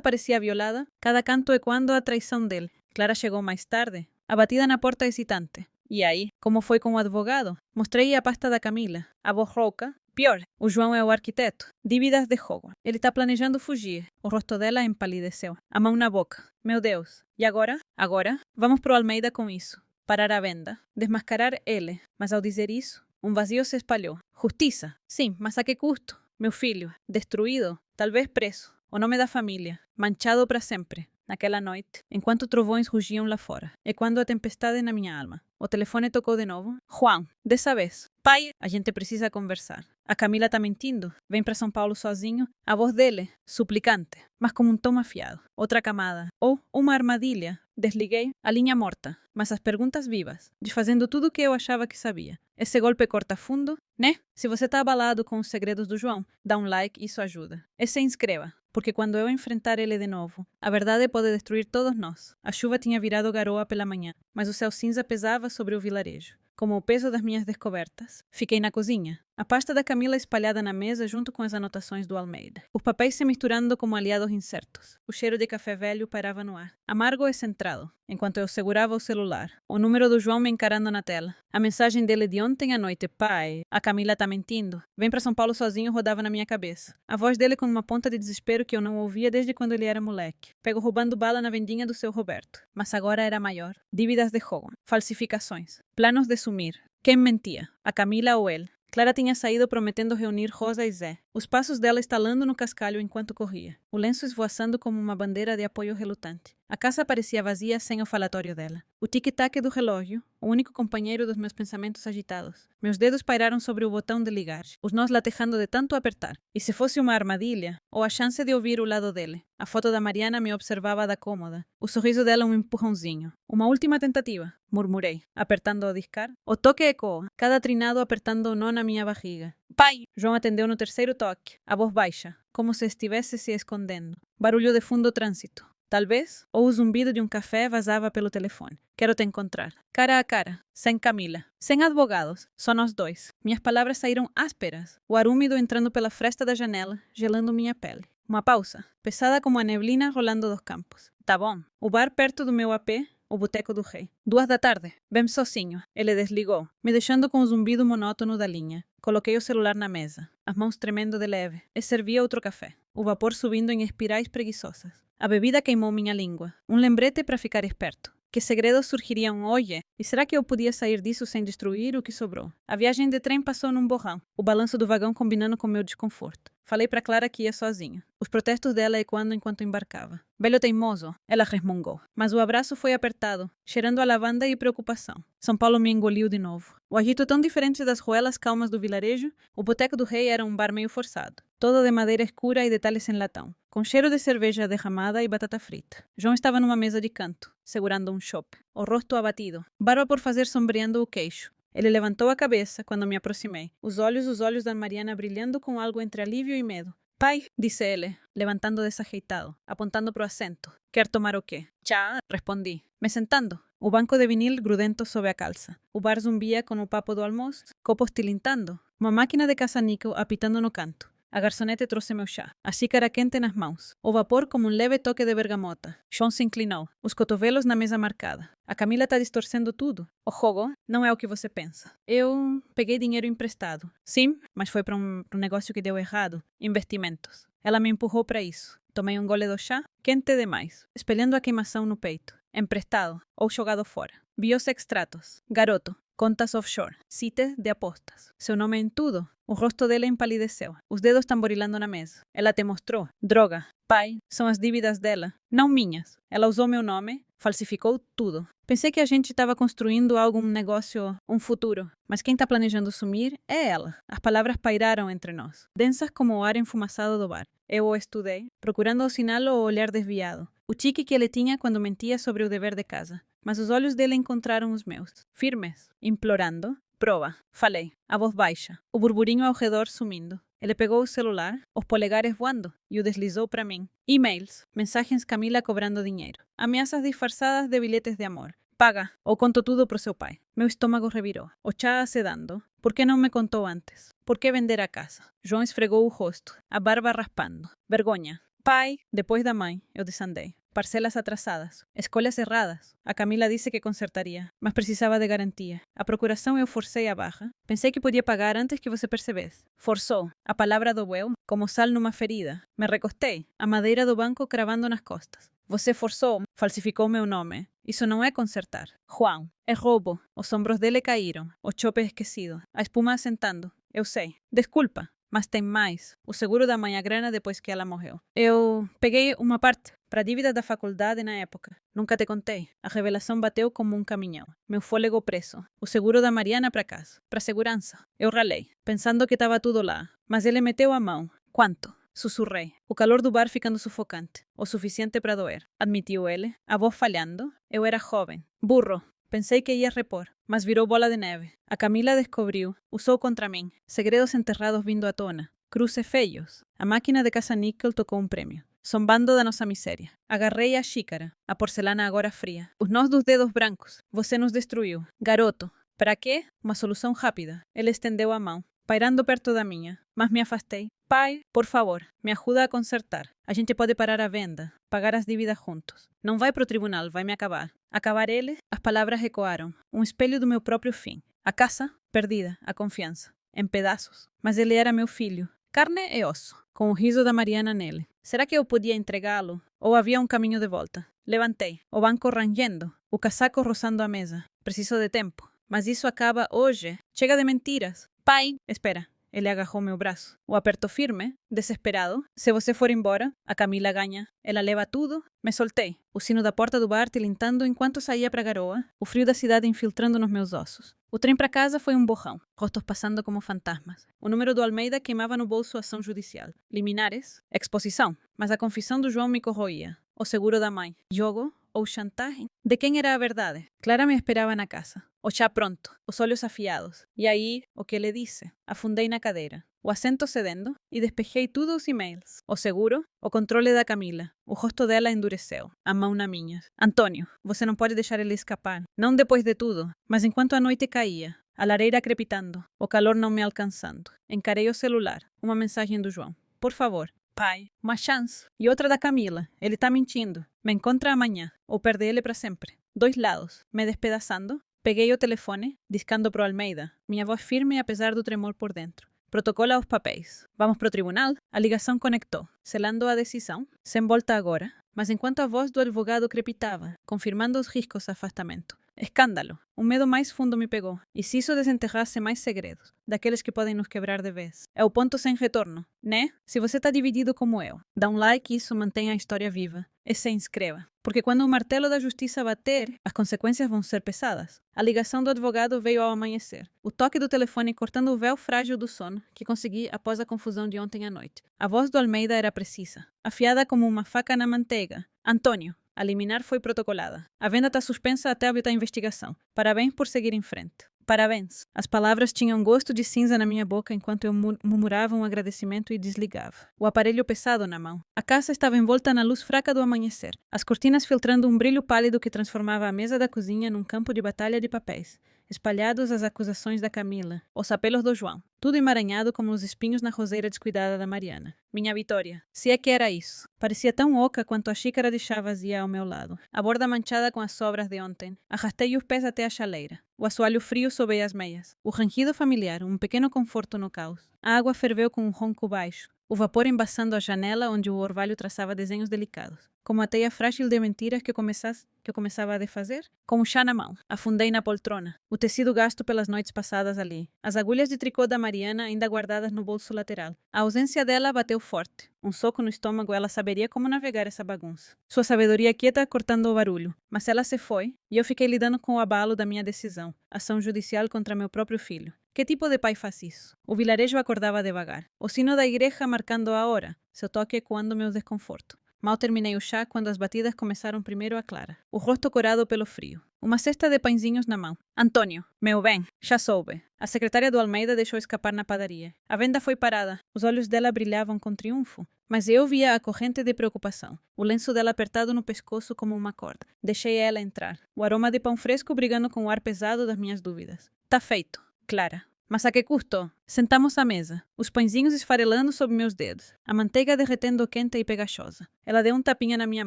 parecia violada, cada canto ecoando a traição dele. Clara chegou mais tarde, abatida na porta hesitante. E aí, como foi com o advogado? Mostrei a pasta da Camila. A voz rouca. Pior, o João é o arquiteto. Dívidas de jogo. Ele está planejando fugir. O rosto dela empalideceu. A mão na boca. Meu Deus. E agora? Agora? Vamos pro Almeida com isso. Parar a venda. Desmascarar ele. Mas ao dizer isso, um vazio se espalhou. Justiça. Sim, mas a que custo? Meu filho. Destruído. Talvez preso. O nome da família. Manchado para sempre. Naquela noite, enquanto trovões rugiam lá fora, ecoando a tempestade na minha alma. O telefone tocou de novo. Juan, dessa vez. Pai, a gente precisa conversar. A Camila tá mentindo. Vem para São Paulo sozinho. A voz dele, suplicante, mas como um tom afiado. Outra camada. Ou uma armadilha. Desliguei a linha morta, mas as perguntas vivas, desfazendo tudo o que eu achava que sabia. Esse golpe corta fundo, né? Se você tá abalado com os segredos do João, dá um like, isso ajuda. E se inscreva, porque quando eu enfrentar ele de novo, a verdade pode destruir todos nós. A chuva tinha virado garoa pela manhã, mas o céu cinza pesava sobre o vilarejo, como o peso das minhas descobertas. Fiquei na cozinha, a pasta da Camila espalhada na mesa junto com as anotações do Almeida. Os papéis se misturando como aliados incertos. O cheiro de café velho pairava no ar, amargo e centrado, enquanto eu segurava o celular. O número do João me encarando na tela. A mensagem dele de ontem à noite. Pai, a Camila tá mentindo. Vem para São Paulo sozinho rodava na minha cabeça. A voz dele com uma ponta de desespero que eu não ouvia desde quando ele era moleque. Pego roubando bala na vendinha do seu Roberto. Mas agora era maior. Dívidas de jogo. Falsificações. Planos de sumir. Quem mentia? A Camila ou ele? Clara tinha saído prometendo reunir Rosa e Zé. Os passos dela estalando no cascalho enquanto corria. O lenço esvoaçando como uma bandeira de apoio relutante. A casa parecia vazia sem o falatório dela. O tic-tac do relógio, o único companheiro dos meus pensamentos agitados. Meus dedos pairaram sobre o botão de ligar, os nós latejando de tanto apertar. E se fosse uma armadilha, ou a chance de ouvir o lado dele? A foto da Mariana me observava da cômoda. O sorriso dela um empurrãozinho. Uma última tentativa, murmurei, apertando o discar. O toque ecoa, cada trinado apertando o nó na minha barriga. Pai! João atendeu no terceiro toque, a voz baixa, como se estivesse se escondendo. Barulho de fundo trânsito. Talvez, ou o zumbido de um café vazava pelo telefone. Quero te encontrar. Cara a cara. Sem Camila. Sem advogados. Só nós dois. Minhas palavras saíram ásperas. O ar úmido entrando pela fresta da janela, gelando minha pele. Uma pausa. Pesada como a neblina rolando dos campos. Tá bom. O bar perto do meu AP, o boteco do rei. 2 da tarde. Bem sozinho. Ele desligou, me deixando com o zumbido monótono da linha. Coloquei o celular na mesa, as mãos tremendo de leve, e servia outro café. O vapor subindo em espirais preguiçosas. A bebida queimou minha língua. Um lembrete para ficar esperto. Que segredos surgiriam hoje? E será que eu podia sair disso sem destruir o que sobrou? A viagem de trem passou num borrão, o balanço do vagão combinando com meu desconforto. Falei para Clara que ia sozinho, os protestos dela ecoando enquanto embarcava. Velho teimoso, ela resmungou. Mas o abraço foi apertado, cheirando a lavanda e preocupação. São Paulo me engoliu de novo. O agito tão diferente das ruelas calmas do vilarejo, o boteco do rei era um bar meio forçado. Todo de madeira escura e detalhes em latão, com cheiro de cerveja derramada e batata frita. João estava numa mesa de canto, segurando um chope, o rosto abatido, barba por fazer sombreando o queixo. Ele levantou a cabeça quando me aproximei, os olhos da Mariana brilhando com algo entre alívio e medo. Pai, disse ele, levantando desajeitado, apontando para o assento. Quer tomar o quê? Chá, respondi, me sentando. O banco de vinil grudento sob a calça. O bar zumbia com o papo do almoço, copos tilintando, uma máquina de caça-níquel apitando no canto. A garçonete trouxe meu chá, a xícara quente nas mãos, o vapor como um leve toque de bergamota. João se inclinou, os cotovelos na mesa marcada. A Camila está distorcendo tudo. O jogo não é o que você pensa. Eu peguei dinheiro emprestado. Sim, mas foi para um negócio que deu errado. Investimentos. Ela me empurrou para isso. Tomei um gole do chá, quente demais, espelhando a queimação no peito. Emprestado ou jogado fora. Bios extratos. Garoto. Contas offshore. Sites de apostas. Seu nome em tudo. O rosto dela empalideceu. Os dedos tamborilando na mesa. Ela te mostrou. Droga. Pai, são as dívidas dela. Não minhas. Ela usou meu nome. Falsificou tudo. Pensei que a gente estava construindo algum negócio, um futuro. Mas quem está planejando sumir é ela. As palavras pairaram entre nós. Densas como o ar enfumaçado do bar. Eu o estudei, procurando assiná-lo o olhar desviado. O tique que ele tinha quando mentia sobre o dever de casa. Mas os olhos dele encontraram os meus, firmes, implorando. Prova, falei, a voz baixa, o burburinho ao redor sumindo. Ele pegou o celular, os polegares voando, e o deslizou para mim. E-mails, mensagens Camila cobrando dinheiro, ameaças disfarçadas de bilhetes de amor. Paga, ou conto tudo pro seu pai. Meu estômago revirou, o chá acedando. Por que não me contou antes? Por que vender a casa? João esfregou o rosto, a barba raspando. Vergonha. Pai, depois da mãe, eu desandei. Parcelas atrasadas, escolhas erradas. A Camila disse que consertaria, mas precisava de garantia. A procuração eu forcei a barra. Pensei que podia pagar antes que você percebesse. Forçou. A palavra doeu, como sal numa ferida. Me recostei, a madeira do banco cravando nas costas. Você forçou, falsificou meu nome. Isso não é consertar. Juan, é roubo. Os ombros dele caíram, o chope esquecido, a espuma assentando. Eu sei. Desculpa. Mas tem mais. O seguro da mãe grana depois que ela morreu. Eu peguei uma parte para a dívida da faculdade na época. Nunca te contei. A revelação bateu como um caminhão. Meu fôlego preso. O seguro da Mariana para casa. Para segurança. Eu ralei, pensando que estava tudo lá. Mas ele meteu a mão. Quanto? Sussurrei. O calor do bar ficando sufocante. O suficiente para doer. Admitiu ele, a voz falhando. Eu era jovem. Burro. Pensei que ia repor, mas virou bola de neve. A Camila descobriu, usou contra mim. Segredos enterrados vindo à tona. Cruces feios. A máquina de caça-níquel tocou um prêmio. Zombando da nossa miséria. Agarrei a xícara, a porcelana agora fria. Os nós dos dedos brancos. Você nos destruiu. Garoto. Para quê? Uma solução rápida. Ele estendeu a mão, pairando perto da minha, mas me afastei. Pai, por favor, me ajuda a consertar. A gente pode parar a venda, pagar as dívidas juntos. Não vai pro tribunal, vai me acabar. Acabar ele? As palavras ecoaram. Um espelho do meu próprio fim. A casa, perdida, a confiança. Em pedaços. Mas ele era meu filho. Carne e osso. Com o riso da Mariana nele. Será que eu podia entregá-lo? Ou havia um caminho de volta? Levantei. O banco rangendo. O casaco roçando a mesa. Preciso de tempo. Mas isso acaba hoje. Chega de mentiras. Pai, espera. Ele agarrou meu braço. O apertou firme, desesperado. Se você for embora, a Camila ganha. Ela leva tudo. Me soltei. O sino da porta do bar tilintando enquanto saía para a garoa. O frio da cidade infiltrando nos meus ossos. O trem para casa foi um borrão. Rostos passando como fantasmas. O número do Almeida queimava no bolso a ação judicial. Liminares. Exposição. Mas a confissão do João me corroía. O seguro da mãe. Jogo ou chantagem? De quem era a verdade? Clara me esperava na casa. O chá pronto, os olhos afiados. E aí, o que ele disse? Afundei na cadeira. O assento cedendo e despejei tudo os e-mails. O seguro, o controle da Camila. O rosto dela endureceu, a mão na minha. Antônio, você não pode deixar ele escapar. Não depois de tudo, mas enquanto a noite caía. A lareira crepitando, o calor não me alcançando. Encarei o celular. Uma mensagem do João. Por favor. Pai, uma chance. E outra da Camila. Ele tá mentindo. Me encontra amanhã, ou perde ele para sempre. 2 lados, me despedaçando. Peguei o telefone, discando pro Almeida, minha voz firme apesar do tremor por dentro. Protocola os papéis. Vamos pro tribunal? A ligação conectou, selando a decisão, sem volta agora, mas enquanto a voz do advogado crepitava, confirmando os riscos de afastamento. Escândalo. Um medo mais fundo me pegou. E se isso desenterrasse mais segredos, daqueles que podem nos quebrar de vez? É o ponto sem retorno, né? Se você tá dividido como eu, dá um like e isso mantém a história viva. E se inscreva. Porque quando o martelo da justiça bater, as consequências vão ser pesadas. A ligação do advogado veio ao amanhecer. O toque do telefone cortando o véu frágil do sono que consegui após a confusão de ontem à noite. A voz do Almeida era precisa, afiada como uma faca na manteiga. Antônio. A liminar foi protocolada. A venda está suspensa até haver a investigação. Parabéns por seguir em frente. Parabéns. As palavras tinham gosto de cinza na minha boca enquanto eu murmurava um agradecimento e desligava. O aparelho pesado na mão. A casa estava envolta na luz fraca do amanhecer, as cortinas filtrando um brilho pálido que transformava a mesa da cozinha num campo de batalha de papéis. Espalhados as acusações da Camila, os apelos do João, tudo emaranhado como os espinhos na roseira descuidada da Mariana. Minha vitória, se é que era isso. Parecia tão oca quanto a xícara de chá vazia ao meu lado, a borda manchada com as sobras de ontem. Arrastei os pés até a chaleira, o assoalho frio sob as meias, o rangido familiar, um pequeno conforto no caos. A água ferveu com um ronco baixo, o vapor embaçando a janela onde o orvalho traçava desenhos delicados. Como a teia frágil de mentiras que eu começava a desfazer? Com o chá na mão, afundei na poltrona, o tecido gasto pelas noites passadas ali. As agulhas de tricô da Mariana ainda guardadas no bolso lateral. A ausência dela bateu forte. Um soco no estômago, ela saberia como navegar essa bagunça. Sua sabedoria quieta cortando o barulho. Mas ela se foi, e eu fiquei lidando com o abalo da minha decisão. Ação judicial contra meu próprio filho. Que tipo de pai faz isso? O vilarejo acordava devagar. O sino da igreja marcando a hora, seu toque ecoando meu desconforto. Mal terminei o chá quando as batidas começaram primeiro a Clara, o rosto corado pelo frio. Uma cesta de pãezinhos na mão. Antônio, meu bem, já soube. A secretária do Almeida deixou escapar na padaria. A venda foi parada. Os olhos dela brilhavam com triunfo. Mas eu via a corrente de preocupação. O lenço dela apertado no pescoço como uma corda. Deixei ela entrar. O aroma de pão fresco brigando com o ar pesado das minhas dúvidas. Tá feito, Clara. Mas a que custo? Sentamos à mesa, os pãezinhos esfarelando sob meus dedos, a manteiga derretendo quente e pegajosa. Ela deu um tapinha na minha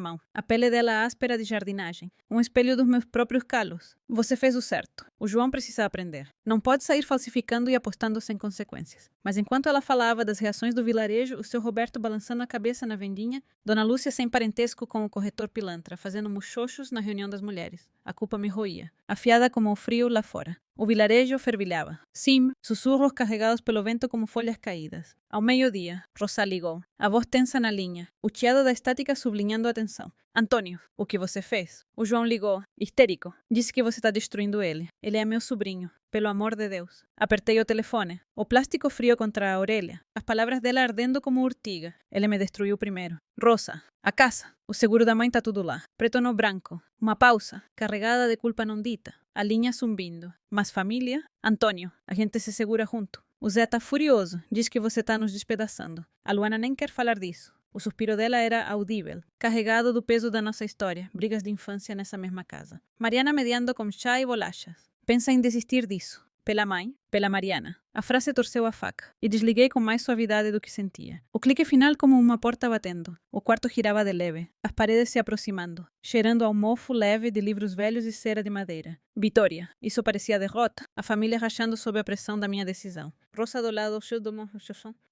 mão, a pele dela áspera de jardinagem, um espelho dos meus próprios calos. Você fez o certo. O João precisa aprender. Não pode sair falsificando e apostando sem consequências. Mas enquanto ela falava das reações do vilarejo, o seu Roberto balançando a cabeça na vendinha, Dona Lúcia sem parentesco com o corretor pilantra, fazendo muxoxos na reunião das mulheres. A culpa me roía, afiada como o frio lá fora. O vilarejo fervilhava. Sim, sussurros carregados pelo vento como folhas caídas. Ao meio-dia, Rosa ligou. A voz tensa na linha, o chiado da estática sublinhando a tensão. Antônio, o que você fez? O João ligou, histérico. Disse que você está destruindo ele. Ele é meu sobrinho. Pelo amor de Deus. Apertei o telefone. O plástico frio contra a orelha. As palavras dela ardendo como urtiga. Ele me destruiu primeiro. Rosa, a casa. O seguro da mãe tá tudo lá. Preto no branco. Uma pausa, carregada de culpa não dita. A linha zumbindo. Mas família? Antônio, a gente se segura junto. O Zé tá furioso. Diz que você tá nos despedaçando. A Luana nem quer falar disso. O suspiro dela era audível, carregado do peso da nossa história, brigas de infância nessa mesma casa. Mariana mediando com chá e bolachas. Pensa em desistir disso. Pela mãe, pela Mariana. A frase torceu a faca, e desliguei com mais suavidade do que sentia. O clique final como uma porta batendo. O quarto girava de leve, as paredes se aproximando, cheirando ao mofo leve de livros velhos e cera de madeira. Vitória. Isso parecia derrota, a família rachando sob a pressão da minha decisão. Rosa do lado,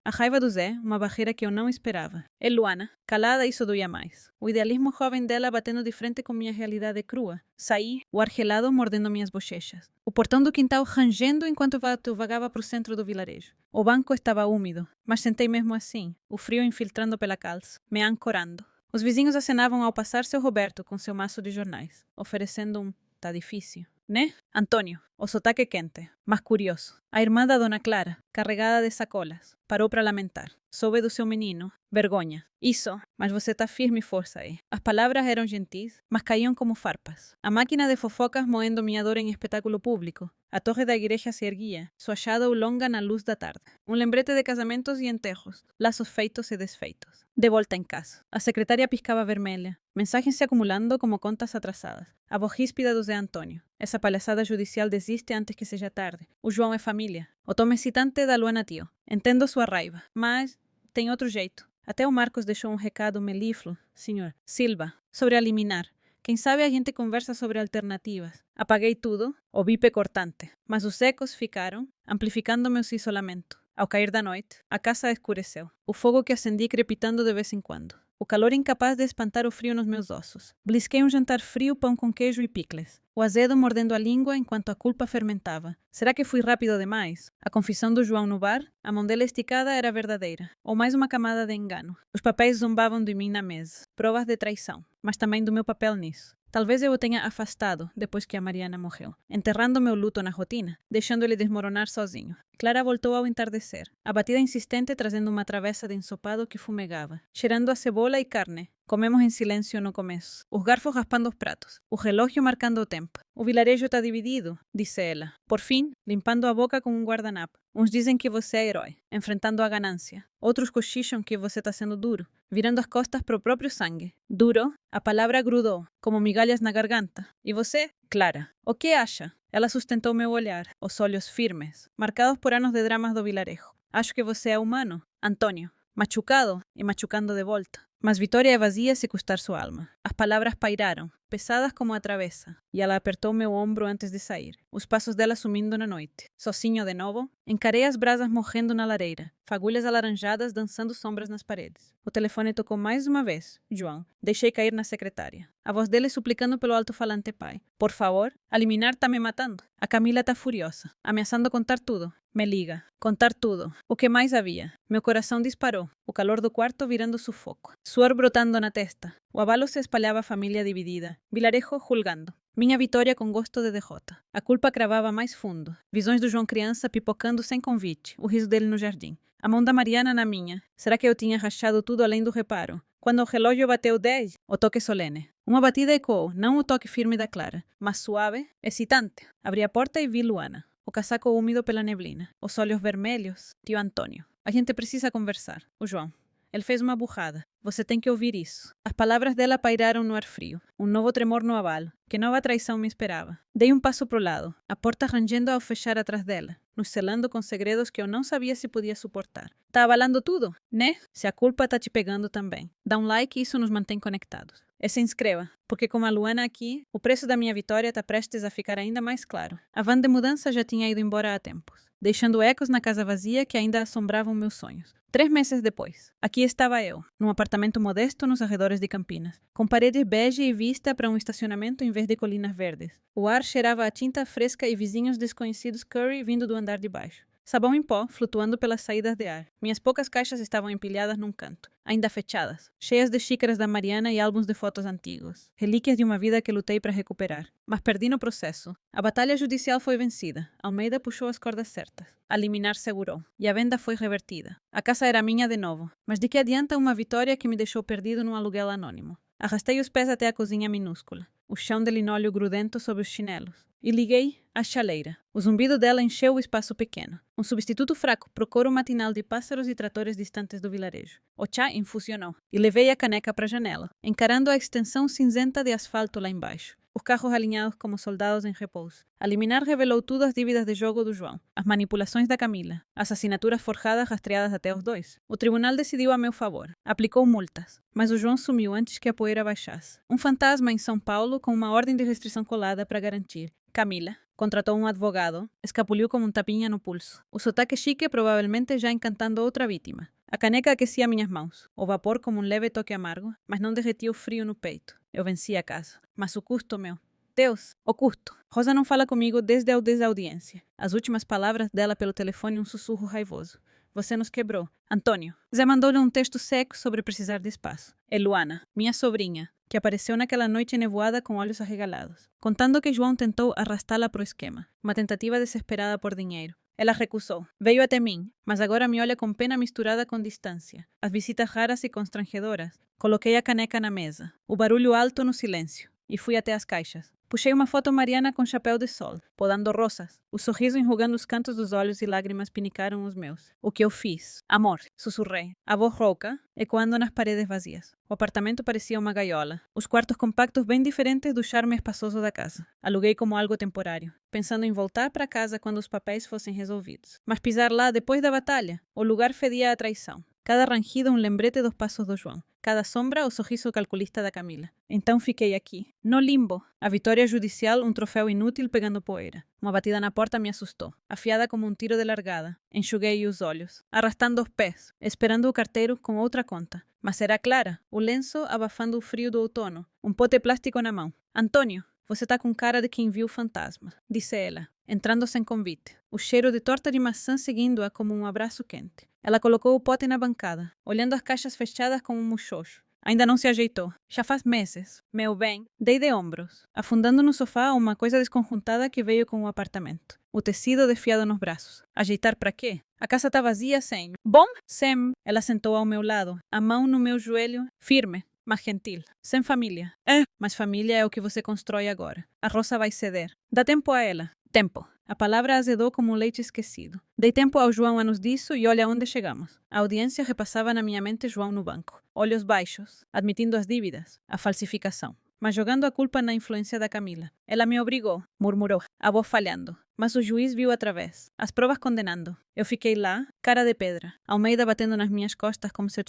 a raiva do Zé, uma barreira que eu não esperava. E Luana, calada, isso doía mais. O idealismo jovem dela batendo de frente com minha realidade crua. Saí, o ar gelado mordendo minhas bochechas. O portão do quintal rangendo enquanto eu vagava para o centro do vilarejo. O banco estava úmido, mas sentei mesmo assim, o frio infiltrando pela calça, me ancorando. Os vizinhos acenavam ao passar seu Roberto com seu maço de jornais, oferecendo um tá difícil. Né? Antônio, o sotaque quente, mas curioso. A irmã da Dona Clara, carregada de sacolas, parou para lamentar. Soube do seu menino. Vergonha. Isso, mas você tá firme e força aí. As palavras eram gentis, mas caíam como farpas. A máquina de fofocas moendo minha dor em espetáculo público. A torre da igreja se erguia, sua shadow longa na luz da tarde. Um lembrete de casamentos e enterros, laços feitos e desfeitos. De volta em casa. A secretária piscava vermelha. Mensagens se acumulando como contas atrasadas. A voz ríspida do Zé Antônio. Essa palhaçada judicial desiste antes que seja tarde. O João é família. O tom excitante da Luana tio. Entendo sua raiva, mas tem outro jeito. Até o Marcos deixou um recado melífluo, senhor Silva, sobre a liminar. Quem sabe a gente conversa sobre alternativas. Apaguei tudo, o bip cortante, mas os ecos ficaram, amplificando meu isolamento. Ao cair da noite, a casa escureceu. O fogo que acendi crepitando de vez em quando. O calor incapaz de espantar o frio nos meus ossos. Blisquei jantar frio, pão com queijo e picles. O azedo mordendo a língua enquanto a culpa fermentava. Será que fui rápido demais? A confissão do João no bar? A mão dele esticada era verdadeira. Ou mais uma camada de engano. Os papéis zombavam de mim na mesa. Provas de traição. Mas também do meu papel nisso. Talvez eu o tenha afastado depois que a Mariana morreu, enterrando meu luto na rotina, deixando ele desmoronar sozinho. Clara voltou ao entardecer, a batida insistente trazendo uma travessa de ensopado que fumegava, cheirando a cebola e carne. Comemos em silêncio no começo, os garfos raspando os pratos, o relógio marcando o tempo. O vilarejo está dividido, disse ela, por fim, limpando a boca com um guardanapo. Uns dizem que você é herói, enfrentando a ganância. Outros cochicham que você está sendo duro, virando as costas pro próprio sangue. Duro, a palavra grudou, como migalhas na garganta. E você? Clara. O que acha? Ela sustentou meu olhar, os olhos firmes, marcados por anos de dramas do vilarejo. Acho que você é humano, Antônio. Machucado e machucando de volta. Mas Vitória é vazia se custar sua alma. As palavras pairaram, pesadas como a travessa, e ela apertou meu ombro antes de sair, os passos dela sumindo na noite. Sozinho de novo, encarei as brasas morrendo na lareira, fagulhas alaranjadas dançando sombras nas paredes. O telefone tocou mais uma vez. João. Deixei cair na secretária. A voz dele suplicando pelo alto-falante pai. Por favor, a liminar tá me matando. A Camila tá furiosa, ameaçando contar tudo. Me liga. Contar tudo. O que mais havia? Meu coração disparou, o calor do quarto virando sufoco. Suor brotando na testa. O abalo se espalhava a família dividida. Vilarejo julgando. Minha vitória com gosto de derrota. A culpa cravava mais fundo. Visões do João criança pipocando sem convite. O riso dele no jardim. A mão da Mariana na minha. Será que eu tinha rachado tudo além do reparo? Quando o relógio bateu 10, o toque solene. Uma batida ecoou, não o toque firme da Clara, mas suave, excitante. Abri a porta e vi Luana. O casaco úmido pela neblina. Os olhos vermelhos. Tio Antônio. A gente precisa conversar. O João. Ele fez uma burrada. Você tem que ouvir isso. As palavras dela pairaram no ar frio. Um novo tremor no abalo. Que nova traição me esperava. Dei um passo pro lado, a porta rangendo ao fechar atrás dela, nos selando com segredos que eu não sabia se podia suportar. Tá abalando tudo, né? Se a culpa tá te pegando também. Dá um like e isso nos mantém conectados. E se inscreva, porque com a Luana aqui, o preço da minha vitória tá prestes a ficar ainda mais claro. A van de mudança já tinha ido embora há tempos, deixando ecos na casa vazia que ainda assombravam meus sonhos. 3 meses depois, aqui estava eu, num apartamento modesto nos arredores de Campinas, com paredes bege e vista para um estacionamento em vez de colinas verdes. O ar cheirava a tinta fresca e vizinhos desconhecidos curry vindo do andar de baixo. Sabão em pó flutuando pelas saídas de ar. Minhas poucas caixas estavam empilhadas num canto, ainda fechadas, cheias de xícaras da Mariana e álbuns de fotos antigos. Relíquias de uma vida que lutei para recuperar. Mas perdi no processo. A batalha judicial foi vencida. Almeida puxou as cordas certas. A liminar segurou. E a venda foi revertida. A casa era minha de novo. Mas de que adianta uma vitória que me deixou perdido num aluguel anônimo? Arrastei os pés até a cozinha minúscula. O chão de linóleo grudento sob os chinelos. E liguei a chaleira. O zumbido dela encheu o espaço pequeno. Um substituto fraco pro coro matinal de pássaros e tratores distantes do vilarejo. O chá infusionou. E levei a caneca para a janela, encarando a extensão cinzenta de asfalto lá embaixo. Os carros alinhados como soldados em repouso. A liminar revelou tudo as dívidas de jogo do João, as manipulações da Camila, as assinaturas forjadas rastreadas até os dois. O tribunal decidiu a meu favor. Aplicou multas. Mas o João sumiu antes que a poeira baixasse. Um fantasma em São Paulo com uma ordem de restrição colada para garantir. Camila contratou um advogado, escapuliu como um tapinha no pulso. O sotaque chique provavelmente já encantando outra vítima. A caneca aquecia minhas mãos, o vapor como um leve toque amargo, mas não derretia o frio no peito. Eu venci a casa. Mas o custo, meu. Deus, o custo. Rosa não fala comigo desde a desaudiência. As últimas palavras dela pelo telefone um sussurro raivoso. Você nos quebrou. Antônio. Zé mandou-lhe um texto seco sobre precisar de espaço. E Luana, minha sobrinha, que apareceu naquela noite nevoada com olhos arregalados, contando que João tentou arrastá-la pro esquema. Uma tentativa desesperada por dinheiro. Ela recusou. Veio até mim, mas agora me olha com pena misturada com distância. As visitas raras e constrangedoras. Coloquei a caneca na mesa. O barulho alto no silêncio. E fui até as caixas. Puxei uma foto Mariana com chapéu de sol, podando rosas. O sorriso enrugando os cantos dos olhos e lágrimas pinicaram os meus. O que eu fiz? Amor, sussurrei. A voz rouca, ecoando nas paredes vazias. O apartamento parecia uma gaiola. Os quartos compactos bem diferentes do charme espaçoso da casa. Aluguei como algo temporário, pensando em voltar para casa quando os papéis fossem resolvidos. Mas pisar lá depois da batalha? O lugar fedia a traição. Cada rangido um lembrete dos passos do João. cada sombra o sorriso calculista da Camila. Então fiquei aqui, no limbo. A vitória judicial, um troféu inútil pegando poeira. Uma batida na porta me assustou, afiada como um tiro de largada. Enxuguei os olhos, arrastando os pés, esperando o carteiro com outra conta. Mas era Clara, o lenço abafando o frio do outono, um pote plástico na mão. Antônio, você tá com cara de quem viu fantasma, disse ela, entrando sem convite, o cheiro de torta de maçã seguindo-a como um abraço quente. Ela colocou o pote na bancada, olhando as caixas fechadas como um muxoxo. Ainda não se ajeitou. Já faz meses. Meu bem, dei de ombros, afundando no sofá uma coisa desconjuntada que veio com o apartamento. O tecido desfiado nos braços. Ajeitar para quê? A casa tá vazia sem. Bom, Sam. Ela sentou ao meu lado, a mão no meu joelho, firme, mas gentil. Sem família. Mas família é o que você constrói agora. A Rosa vai ceder. Dá tempo a ela. Tempo. A palavra azedou como um leite esquecido. Dei tempo ao João a nos disso e olha onde chegamos. A audiência repassava na minha mente João no banco. Olhos baixos, admitindo as dívidas, a falsificação. Mas jogando a culpa na influência da Camila. Ela me obrigou, murmurou, a voz falhando. Mas o juiz viu através, as provas condenando. Eu fiquei lá, cara de pedra, Almeida batendo nas minhas costas como se eu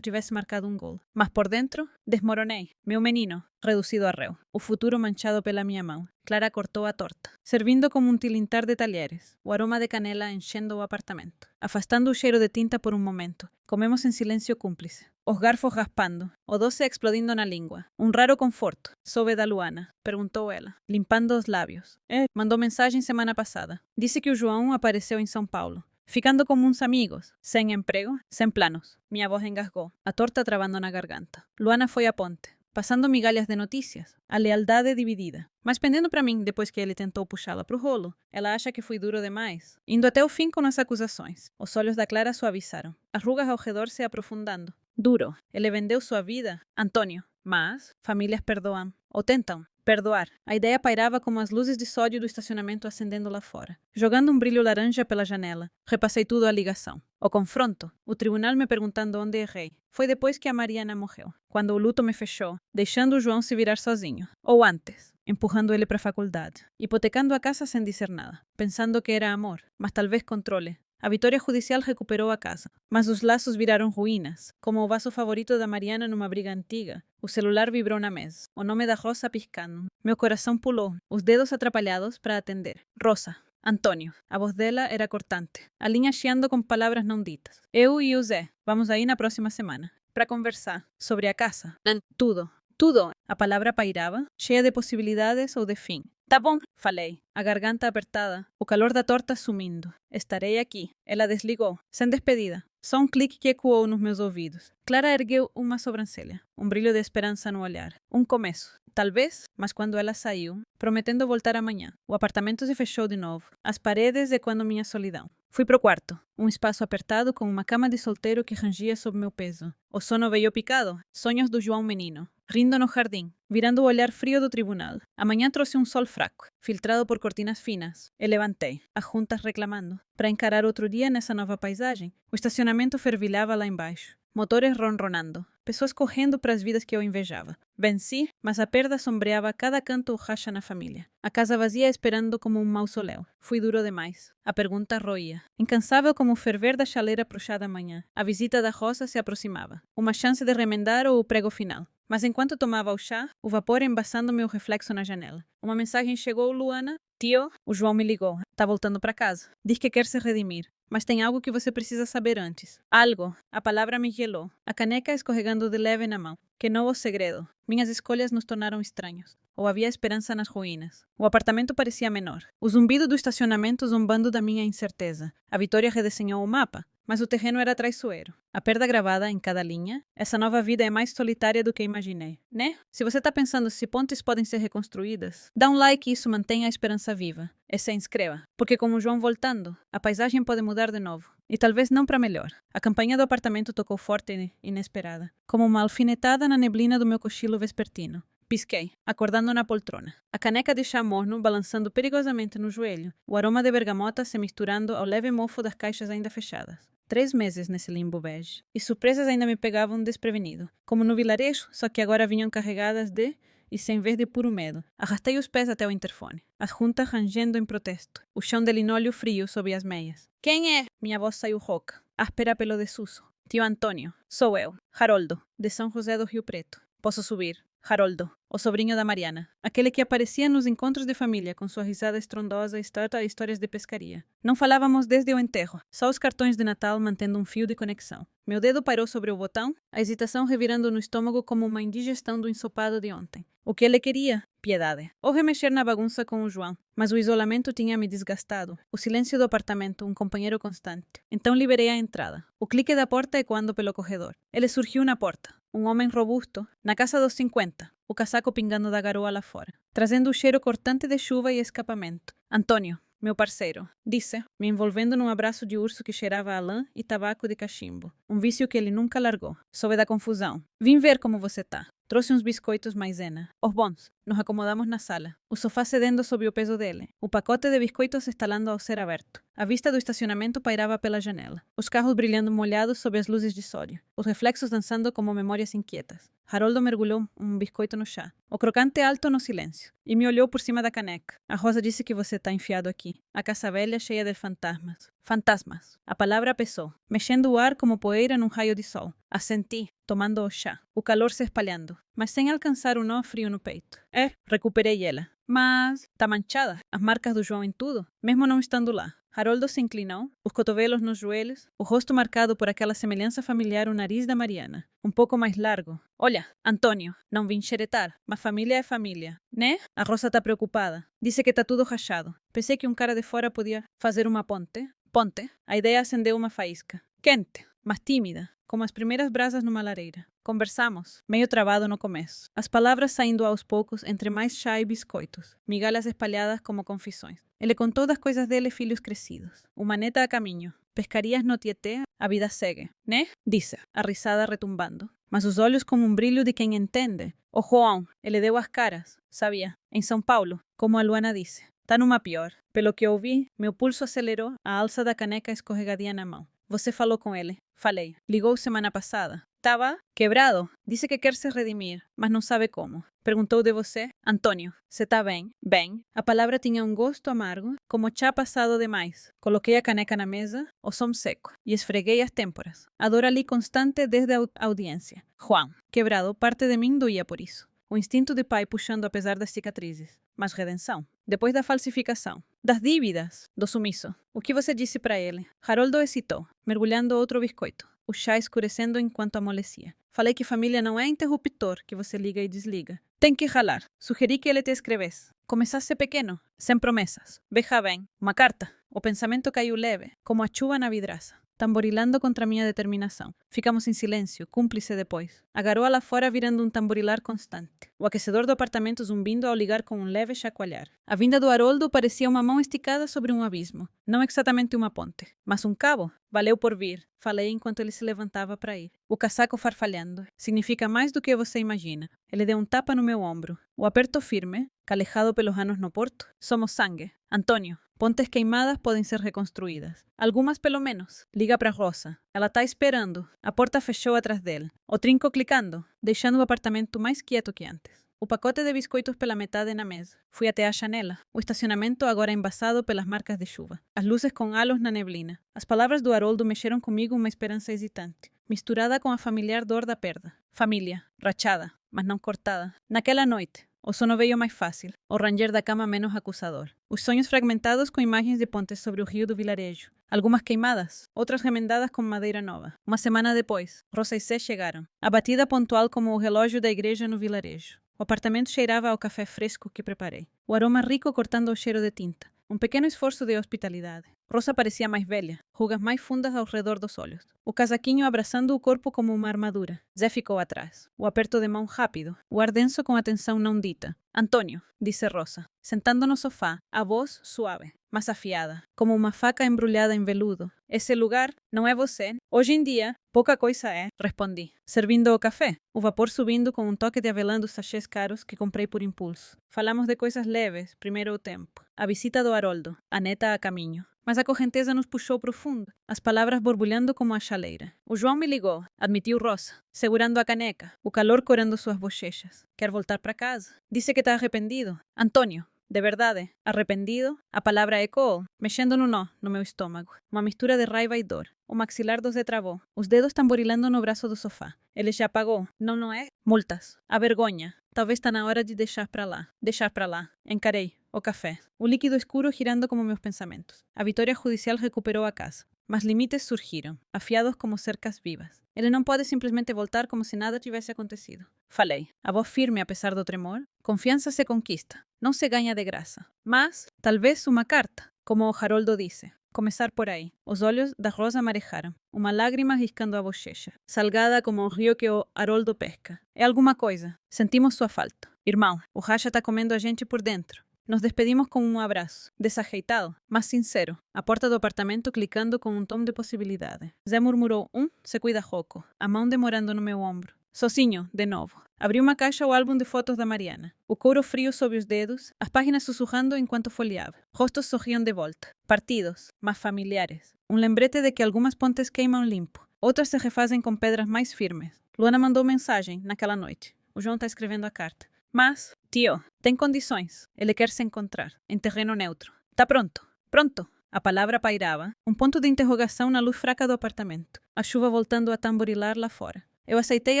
tivesse marcado um gol. Mas por dentro, desmoronei. Meu menino, reduzido a réu. O futuro manchado pela minha mão. Clara cortou a torta, servindo como um tilintar de talheres, o aroma de canela enchendo o apartamento. Afastando o cheiro de tinta por um momento, comemos em silêncio cúmplice. Os garfos raspando, o doce explodindo na língua. Um raro conforto. Soube da Luana, perguntou ela, limpando os lábios. Mandou mensagem semana passada. Disse que o João apareceu em São Paulo. Ficando como uns amigos, sem emprego, sem planos. Minha voz engasgou, a torta travando na garganta. Luana foi à ponte, passando migalhas de notícias, a lealdade dividida. Mas pendendo para mim, depois que ele tentou puxá-la pro rolo, ela acha que fui duro demais, indo até o fim com as acusações. Os olhos da Clara suavizaram, as rugas ao redor se aprofundando. Duro, ele vendeu sua vida, Antônio. Mas famílias perdoam, ou tentam perdoar. A ideia pairava como as luzes de sódio do estacionamento acendendo lá fora, jogando um brilho laranja pela janela. Repassei tudo à ligação. O confronto, o tribunal me perguntando onde errei. Foi depois que a Mariana morreu, quando o luto me fechou, deixando o João se virar sozinho. Ou antes, empurrando ele para a faculdade, hipotecando a casa sem dizer nada, pensando que era amor, mas talvez controle. A vitória judicial recuperou a casa, mas os laços viraram ruínas, como o vaso favorito da Mariana numa briga antiga. O celular vibrou na mesa, o nome da Rosa piscando. Meu coração pulou, os dedos atrapalhados para atender. Rosa. Antônio. A voz dela era cortante, a linha chiando com palavras não ditas. Eu e o Zé, vamos aí na próxima semana, para conversar sobre a casa. Tudo. Tudo. A palavra pairava, cheia de possibilidades ou de fim. Tá bom, falei, a garganta apertada, o calor da torta sumindo. Estarei aqui. Ela desligou, sem despedida. Só um clique que ecoou nos meus ouvidos. Clara ergueu uma sobrancelha, um brilho de esperança no olhar. Um começo. Talvez, mas quando ela saiu, prometendo voltar amanhã, o apartamento se fechou de novo. As paredes ecoando minha solidão. Fui pro quarto, um espaço apertado com uma cama de solteiro que rangia sob meu peso. O sono veio picado, sonhos do João menino, rindo no jardim, virando o olhar frio do tribunal. Amanhã trouxe um sol fraco, filtrado por cortinas finas. E levantei, as juntas reclamando, para encarar outro dia nessa nova paisagem. O estacionamento fervilhava lá embaixo. Motores ronronando, pessoas correndo para as vidas que eu invejava. Venci, mas a perda sombreava cada canto ou racha na família. A casa vazia esperando como um mausoléu. Fui duro demais. A pergunta roía. Incansável como o ferver da chaleira puxada amanhã. A visita da Rosa se aproximava. Uma chance de remendar ou o prego final. Mas enquanto tomava o chá, o vapor embaçando meu reflexo na janela. Uma mensagem chegou, Luana. Tio, o João me ligou. Tá voltando para casa. Diz que quer se redimir. Mas tem algo que você precisa saber antes. Algo. A palavra me gelou. A caneca escorregando de leve na mão. Que novo segredo. Minhas escolhas nos tornaram estranhos. Ou havia esperança nas ruínas. O apartamento parecia menor. O zumbido do estacionamento zombando da minha incerteza. A Vitória redesenhou o mapa. Mas o terreno era traiçoeiro. A perda gravada em cada linha. Essa nova vida é mais solitária do que imaginei. Né? Se você está pensando se pontes podem ser reconstruídas, dá um like e isso mantém a esperança viva. E se inscreva. Porque com o João voltando, a paisagem pode mudar de novo. E talvez não para melhor. A campainha do apartamento tocou forte e inesperada. Como uma alfinetada na neblina do meu cochilo vespertino. Pisquei, acordando na poltrona. A caneca de chá morno balançando perigosamente no joelho. O aroma de bergamota se misturando ao leve mofo das caixas ainda fechadas. 3 meses nesse limbo bege. E surpresas ainda me pegavam desprevenido. Como no vilarejo, só que agora vinham carregadas de... e sem vez de puro medo. Arrastei os pés até o interfone. As juntas rangendo em protesto. O chão de linóleo frio sob as meias. Quem é? Minha voz saiu rouca, áspera pelo desuso. Tio Antônio, sou eu, Haroldo, de São José do Rio Preto. Posso subir? Haroldo, o sobrinho da Mariana, aquele que aparecia nos encontros de família com sua risada estrondosa e starta histórias de pescaria. Não falávamos desde o enterro, só os cartões de Natal mantendo um fio de conexão. Meu dedo pairou sobre o botão, a hesitação revirando no estômago como uma indigestão do ensopado de ontem. O que ele queria? Piedade. Ou remexer na bagunça com o João. Mas o isolamento tinha me desgastado. O silêncio do apartamento, um companheiro constante. Então liberei a entrada. O clique da porta ecoando pelo corredor. Ele surgiu na porta. Um homem robusto, na casa dos 50, o casaco pingando da garoa lá fora, trazendo o cheiro cortante de chuva e escapamento. Antônio, meu parceiro, disse, me envolvendo num abraço de urso que cheirava a lã e tabaco de cachimbo. Um vício que ele nunca largou. Soube da confusão. Vim ver como você tá. Trouxe uns biscoitos maisena. Os bons. Nos acomodamos na sala. O sofá cedendo sob o peso dele. O pacote de biscoitos estalando ao ser aberto. A vista do estacionamento pairava pela janela. Os carros brilhando molhados sob as luzes de sódio. Os reflexos dançando como memórias inquietas. Haroldo mergulhou um biscoito no chá. O crocante alto no silêncio. E me olhou por cima da caneca. A Rosa disse que você tá enfiado aqui. A casa velha cheia de fantasmas. Fantasmas. A palavra pesou, mexendo o ar como poeira num raio de sol. Assenti, tomando o chá. O calor se espalhando, mas sem alcançar um nó frio no peito. Recuperei ela. Mas tá manchada. As marcas do João em tudo, mesmo não estando lá. Haroldo se inclinou, os cotovelos nos joelhos, o rosto marcado por aquela semelhança familiar ao nariz da Mariana. Um pouco mais largo. Olha, Antônio, não vim xeretar, mas família é família, né? A Rosa tá preocupada. Disse que tá tudo rachado. Pensei que um cara de fora podia fazer uma ponte. Ponte. A ideia acendeu uma faísca. Quente, mas tímida, como as primeiras brasas numa lareira. Conversamos, meio travado no começo. As palavras saindo aos poucos entre mais chá e biscoitos, migalhas espalhadas como confissões. Ele contou das coisas dele e filhos crescidos. Uma neta a caminho. Pescarias no Tietê, a vida segue, né? Disse, a risada retumbando. Mas os olhos como um brilho de quem entende. O João, ele deu as caras, sabia? Em São Paulo, como a Luana disse. Tá numa pior. Pelo que ouvi, meu pulso acelerou, a alça da caneca escorregadia na mão. Você falou com ele? Falei. Ligou semana passada. Tava quebrado. Disse que quer se redimir, mas não sabe como. Perguntou de você? Antônio, você tá bem? Bem. A palavra tinha um gosto amargo, como chá passado demais. Coloquei a caneca na mesa, o som seco, e esfreguei as têmporas. A dor ali constante desde a audiência. Juan, quebrado, parte de mim doía por isso. O instinto de pai puxando apesar das cicatrizes. Mas redenção. Depois da falsificação. Das dívidas. Do sumiço. O que você disse para ele? Haroldo hesitou, mergulhando outro biscoito. O chá escurecendo enquanto amolecia. Falei que família não é interruptor que você liga e desliga. Tem que ralar. Sugeri que ele te escrevesse. Começasse pequeno, sem promessas. Veja bem, uma carta. O pensamento caiu leve, como a chuva na vidraça, tamborilando contra minha determinação. Ficamos em silêncio, cúmplice depois. A garoa lá fora virando um tamborilar constante. O aquecedor do apartamento zumbindo ao ligar com um leve chacoalhar. A vinda do Haroldo parecia uma mão esticada sobre um abismo. Não exatamente uma ponte, mas um cabo. Valeu por vir, falei enquanto ele se levantava para ir. O casaco farfalhando. Significa mais do que você imagina. Ele deu um tapa no meu ombro. O aperto firme, calejado pelos anos no porto. Somos sangue. Antônio, pontes queimadas podem ser reconstruídas. Algumas pelo menos. Liga para Rosa. Ela tá esperando. A porta fechou atrás dele. O trinco clicando, deixando o apartamento mais quieto que antes. O pacote de biscoitos pela metade na mesa. Fui até a janela. O estacionamento agora embasado pelas marcas de chuva. As luzes com halos na neblina. As palavras do Haroldo mexeram comigo uma esperança hesitante, misturada com a familiar dor da perda. Família, rachada, mas não cortada. Naquela noite, o sono veio mais fácil, o ranger da cama menos acusador. Os sonhos fragmentados com imagens de pontes sobre o rio do vilarejo. Algumas queimadas, outras remendadas com madeira nova. Uma semana depois, Rosa e Sé chegaram. A batida pontual como o relógio da igreja no vilarejo. O apartamento cheirava ao café fresco que preparei. O aroma rico cortando o cheiro de tinta. Um pequeno esforço de hospitalidade. Rosa parecia mais velha, rugas mais fundas ao redor dos olhos. O casaquinho abraçando o corpo como uma armadura. Zé ficou atrás. O aperto de mão rápido. O ar denso com atenção não dita. Antônio, disse Rosa, sentando no sofá, a voz suave, mas afiada, como uma faca embrulhada em veludo. Esse lugar não é você? Hoje em dia, pouca coisa é, respondi, servindo o café, o vapor subindo com um toque de avelã dos sachês caros que comprei por impulso. Falamos de coisas leves, primeiro o tempo. A visita do Haroldo, a neta a caminho. Mas a correnteza nos puxou profundo, as palavras borbulhando como a chaleira. O João me ligou, admitiu Rosa, segurando a caneca, o calor corando suas bochechas. Quer voltar para casa? Disse que está arrependido. Antônio, De verdade, arrependido, a palavra ecoou, mexendo no nó no meu estômago. Uma mistura de raiva e dor. O maxilar do Zé travou, os dedos tamborilando no braço do sofá. Ele já pagou. Não, não é? Multas. A vergonha. Talvez está na hora de deixar pra lá. Deixar pra lá. Encarei. O café. O líquido escuro girando como meus pensamentos. A vitória judicial recuperou a casa. Mas limites surgiram, afiados como cercas vivas. Ele não pode simplesmente voltar como se nada tivesse acontecido. Falei, a voz firme apesar do tremor. Confiança se conquista, não se ganha de graça. Mas, talvez uma carta, como o Haroldo disse. Começar por aí. Os olhos da Rosa marejaram, uma lágrima riscando a bochecha, salgada como o rio que o Haroldo pesca. É alguma coisa. Sentimos sua falta. Irmão, o racha está comendo a gente por dentro. Nos despedimos com um abraço, desajeitado, mas sincero, a porta do apartamento clicando com um tom de possibilidade. Zé murmurou se cuida Rocco, a mão demorando no meu ombro. Sozinho, de novo. Abri uma caixa o álbum de fotos da Mariana. O couro frio sob os dedos, as páginas sussurrando enquanto folheava. Rostos sorriam de volta. Partidos, mas familiares. Um lembrete de que algumas pontes queimam limpo. Outras se refazem com pedras mais firmes. Luana mandou mensagem naquela noite. O João está escrevendo a carta. Mas, tio, tem condições. Ele quer se encontrar, em terreno neutro. Tá pronto? Pronto. A palavra pairava, um ponto de interrogação na luz fraca do apartamento. A chuva voltando a tamborilar lá fora. Eu aceitei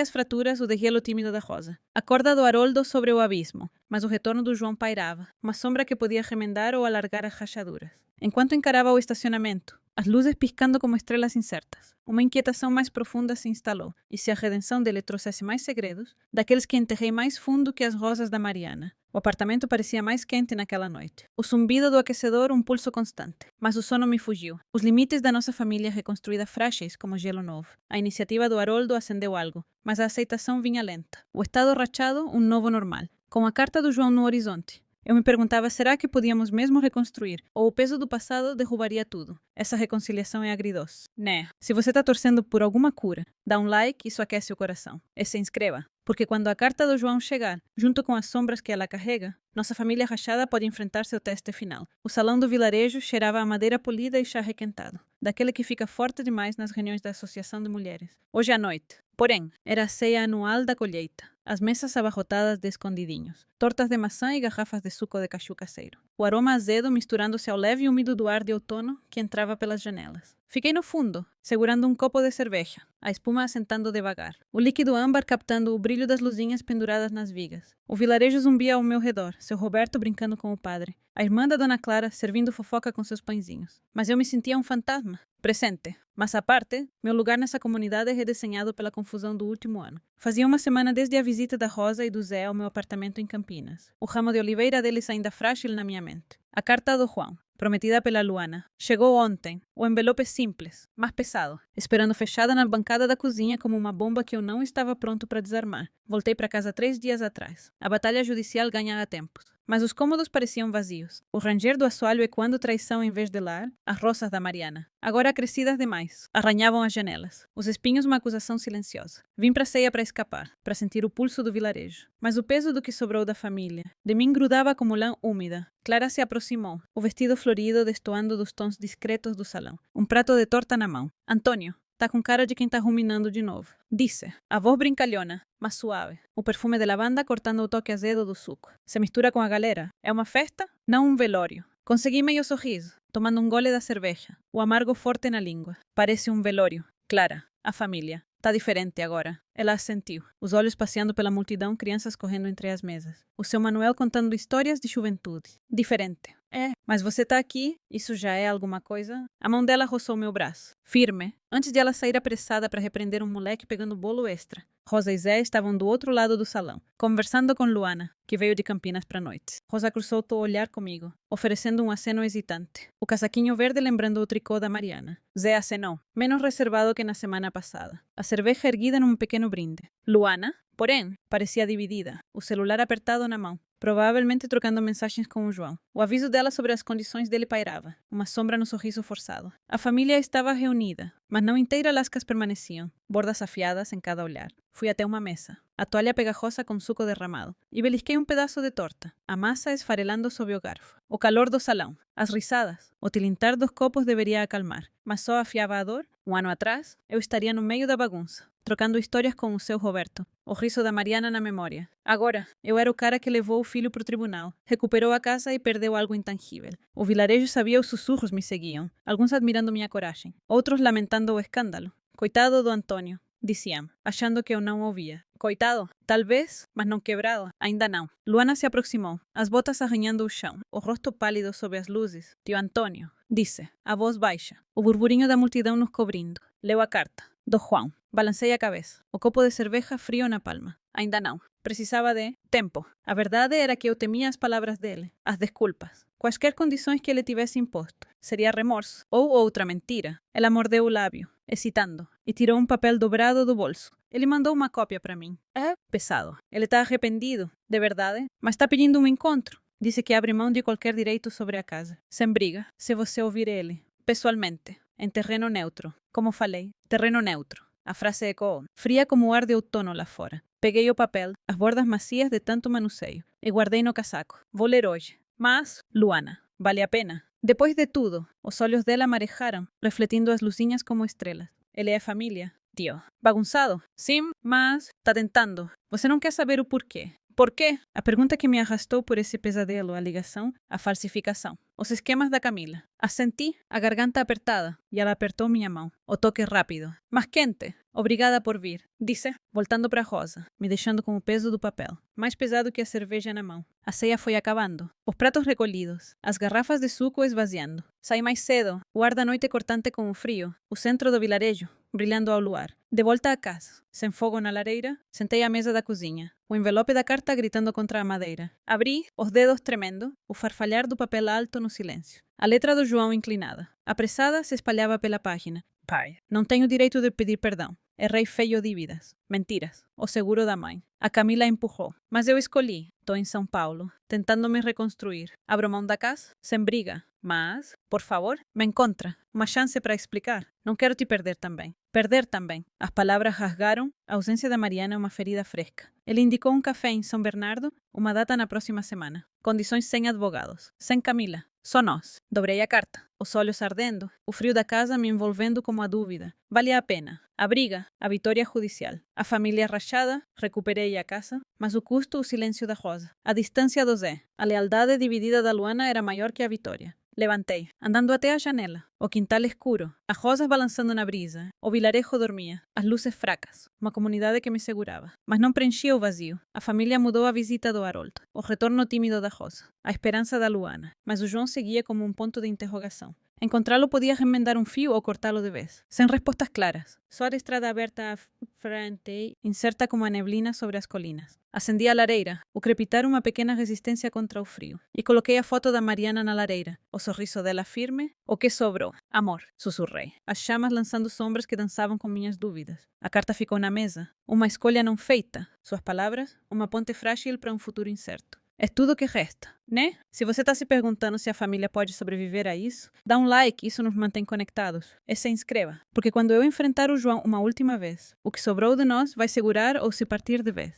as fraturas, o degelo tímido da Rosa. A corda do Haroldo sobre o abismo, mas o retorno do João pairava, uma sombra que podia remendar ou alargar as rachaduras. Enquanto encarava o estacionamento, as luzes piscando como estrelas incertas, uma inquietação mais profunda se instalou, e se a redenção dele trouxesse mais segredos, daqueles que enterrei mais fundo que as rosas da Mariana. O apartamento parecia mais quente naquela noite. O zumbido do aquecedor, um pulso constante. Mas o sono me fugiu. Os limites da nossa família reconstruída frágeis como gelo novo. A iniciativa do Haroldo acendeu algo, mas a aceitação vinha lenta. O estado rachado, um novo normal. Com a carta do João no horizonte. Eu me perguntava, será que podíamos mesmo reconstruir? Ou o peso do passado derrubaria tudo? Essa reconciliação é agridoce. Né? Se você está torcendo por alguma cura, dá um like, isso aquece o coração. E se inscreva. Porque quando a carta do João chegar, junto com as sombras que ela carrega, nossa família rachada pode enfrentar seu teste final. O salão do vilarejo cheirava a madeira polida e chá requentado, daquele que fica forte demais nas reuniões da Associação de Mulheres. Hoje à noite, porém, era a ceia anual da colheita. As mesas abarrotadas de escondidinhos, tortas de maçã e garrafas de suco de caju caseiro. O aroma azedo misturando-se ao leve e úmido do ar de outono que entrava pelas janelas. Fiquei no fundo, segurando um copo de cerveja, a espuma assentando devagar. O líquido âmbar captando o brilho das luzinhas penduradas nas vigas. O vilarejo zumbia ao meu redor, seu Roberto brincando com o padre. A irmã da Dona Clara servindo fofoca com seus pãezinhos. Mas eu me sentia um fantasma, presente. Mas à parte, meu lugar nessa comunidade é redesenhado pela confusão do último ano. Fazia uma semana desde a visita da Rosa e do Zé ao meu apartamento em Campinas. O ramo de oliveira deles ainda frágil na minha mente. A carta do João, prometida pela Luana. Chegou ontem, o envelope simples, mas pesado, esperando fechada na bancada da cozinha como uma bomba que eu não estava pronto para desarmar. Voltei para casa 3 dias atrás. A batalha judicial ganhava tempos. Mas os cômodos pareciam vazios. O ranger do assoalho ecoando traição em vez de lar, as rosas da Mariana. Agora crescidas demais, arranhavam as janelas. Os espinhos uma acusação silenciosa. Vim para a ceia para escapar, para sentir o pulso do vilarejo. Mas o peso do que sobrou da família, de mim grudava como lã úmida. Clara se aproximou, o vestido florido destoando dos tons discretos do salão. Um prato de torta na mão. Antônio, tá com cara de quem tá ruminando de novo. Disse, a voz brincalhona, mas suave. O perfume de lavanda cortando o toque azedo do suco. Se mistura com a galera. É uma festa? Não um velório. Consegui meio sorriso, tomando um gole da cerveja. O amargo forte na língua. Parece um velório. Clara, a família. Tá diferente agora. Ela assentiu, os olhos passeando pela multidão, crianças correndo entre as mesas. O seu Manuel contando histórias de juventude. Diferente. É, mas você tá aqui, isso já é alguma coisa? A mão dela roçou meu braço, firme, antes de ela sair apressada para repreender um moleque pegando bolo extra. Rosa e Zé estavam do outro lado do salão, conversando com Luana, que veio de Campinas para a noite. Rosa cruzou o olhar comigo, oferecendo um aceno hesitante. O casaquinho verde lembrando o tricô da Mariana. Zé acenou, menos reservado que na semana passada. A cerveja erguida num pequeno brinde. Luana, porém, parecia dividida, o celular apertado na mão. Provavelmente trocando mensagens com o João. O aviso dela sobre as condições dele pairava, uma sombra no sorriso forçado. A família estava reunida, mas não inteira lascas permaneciam, bordas afiadas em cada olhar. Fui até uma mesa, a toalha pegajosa com suco derramado, e belisquei um pedaço de torta, a massa esfarelando sob o garfo. O calor do salão, as risadas, o tilintar dos copos deveria acalmar, mas só afiava a dor. Um ano atrás, eu estaria no meio da bagunça, trocando histórias com o seu Roberto, o riso da Mariana na memória. Agora, eu era o cara que levou o filho pro tribunal, recuperou a casa e perdeu algo intangível. O vilarejo sabia, os sussurros me seguiam, alguns admirando minha coragem, outros lamentando o escândalo. Coitado do Antônio, diziam, achando que eu não ouvia. Coitado, talvez, mas não quebrado. Ainda não. Luana se aproximou, as botas arranhando o chão, o rosto pálido sob as luzes. Tio Antônio, disse, a voz baixa, o burburinho da multidão nos cobrindo. Leu a carta. Do João. Balancei a cabeça. O copo de cerveja frio na palma. Ainda não. Precisava de tempo. A verdade era que eu temia as palavras dele, as desculpas. Quaisquer condições que ele tivesse imposto. Seria remorso. Ou outra mentira. Ela mordeu o lábio, hesitando, e tirou um papel dobrado do bolso. Ele mandou uma cópia para mim. É pesado. Ele está arrependido, de verdade, mas está pedindo um encontro. Disse que abre mão de qualquer direito sobre a casa. Sem briga, se você ouvir ele. Pessoalmente, em terreno neutro. Como falei, terreno neutro. A frase ecoou, fria como o ar de outono lá fora. Peguei o papel, as bordas macias de tanto manuseio, e guardei no casaco. Vou ler hoje. Mas, Luana, vale a pena. Depois de tudo, os olhos dela marejaram, refletindo as luzinhas como estrelas. Ele é família. Tio. Bagunçado? Sim, mas tá tentando. Você não quer saber o porquê. Por quê? A pergunta que me arrastou por esse pesadelo, a ligação, a falsificação. Os esquemas da Camila. Assenti, a garganta apertada, e ela apertou minha mão. O toque rápido. Mas quente. Obrigada por vir, disse, voltando para Rosa, me deixando com o peso do papel, mais pesado que a cerveja na mão. A ceia foi acabando, os pratos recolhidos, as garrafas de suco esvaziando. Saí mais cedo, o ar da noite cortante com o frio, o centro do vilarejo, brilhando ao luar. De volta a casa, sem fogo na lareira, sentei à mesa da cozinha, o envelope da carta gritando contra a madeira. Abri, os dedos tremendo, o farfalhar do papel alto no silêncio. A letra do João inclinada. Apressada, se espalhava pela página. Pai, não tenho direito de pedir perdão. Errei feio dívidas. Mentiras. O seguro da mãe. A Camila empurrou. Mas eu escolhi. Estou em São Paulo, tentando me reconstruir. Abro mão da casa? Sem briga. Mas, por favor, me encontra. Uma chance para explicar. Não quero te perder também. Perder também. As palavras rasgaram. A ausência da Mariana é uma ferida fresca. Ele indicou um café em São Bernardo, uma data na próxima semana. Condições sem advogados. Sem Camila. Só nós. Dobrei a carta, os olhos ardendo, o frio da casa me envolvendo como a dúvida. Valia a pena. A briga, a vitória judicial. A família rachada, recuperei a casa, mas o custo, o silêncio da Rosa. A distância do Zé. A lealdade dividida da Luana era maior que a vitória. Levantei, andando até a janela. O quintal escuro, as rosas balançando na brisa. O vilarejo dormia, as luzes fracas. Uma comunidade que me segurava. Mas não preenchia o vazio. A família mudou a visita do Haroldo. O retorno tímido da Rosa. A esperança da Luana. Mas o João seguia como um ponto de interrogação. Encontrá-lo podia remendar um fio ou cortá-lo de vez. Sem respostas claras. Só a estrada aberta à frente, incerta como a neblina sobre as colinas. Acendi a lareira, o crepitar uma pequena resistência contra o frio. E coloquei a foto da Mariana na lareira. O sorriso dela firme. O que sobrou? Amor, sussurrei. As chamas lançando sombras que dançavam com minhas dúvidas. A carta ficou na mesa. Uma escolha não feita. Suas palavras, uma ponte frágil para um futuro incerto. É tudo que resta, né? Se você está se perguntando se a família pode sobreviver a isso, dá um like, isso nos mantém conectados. E se inscreva, porque quando eu enfrentar o João uma última vez, o que sobrou de nós vai segurar ou se partir de vez.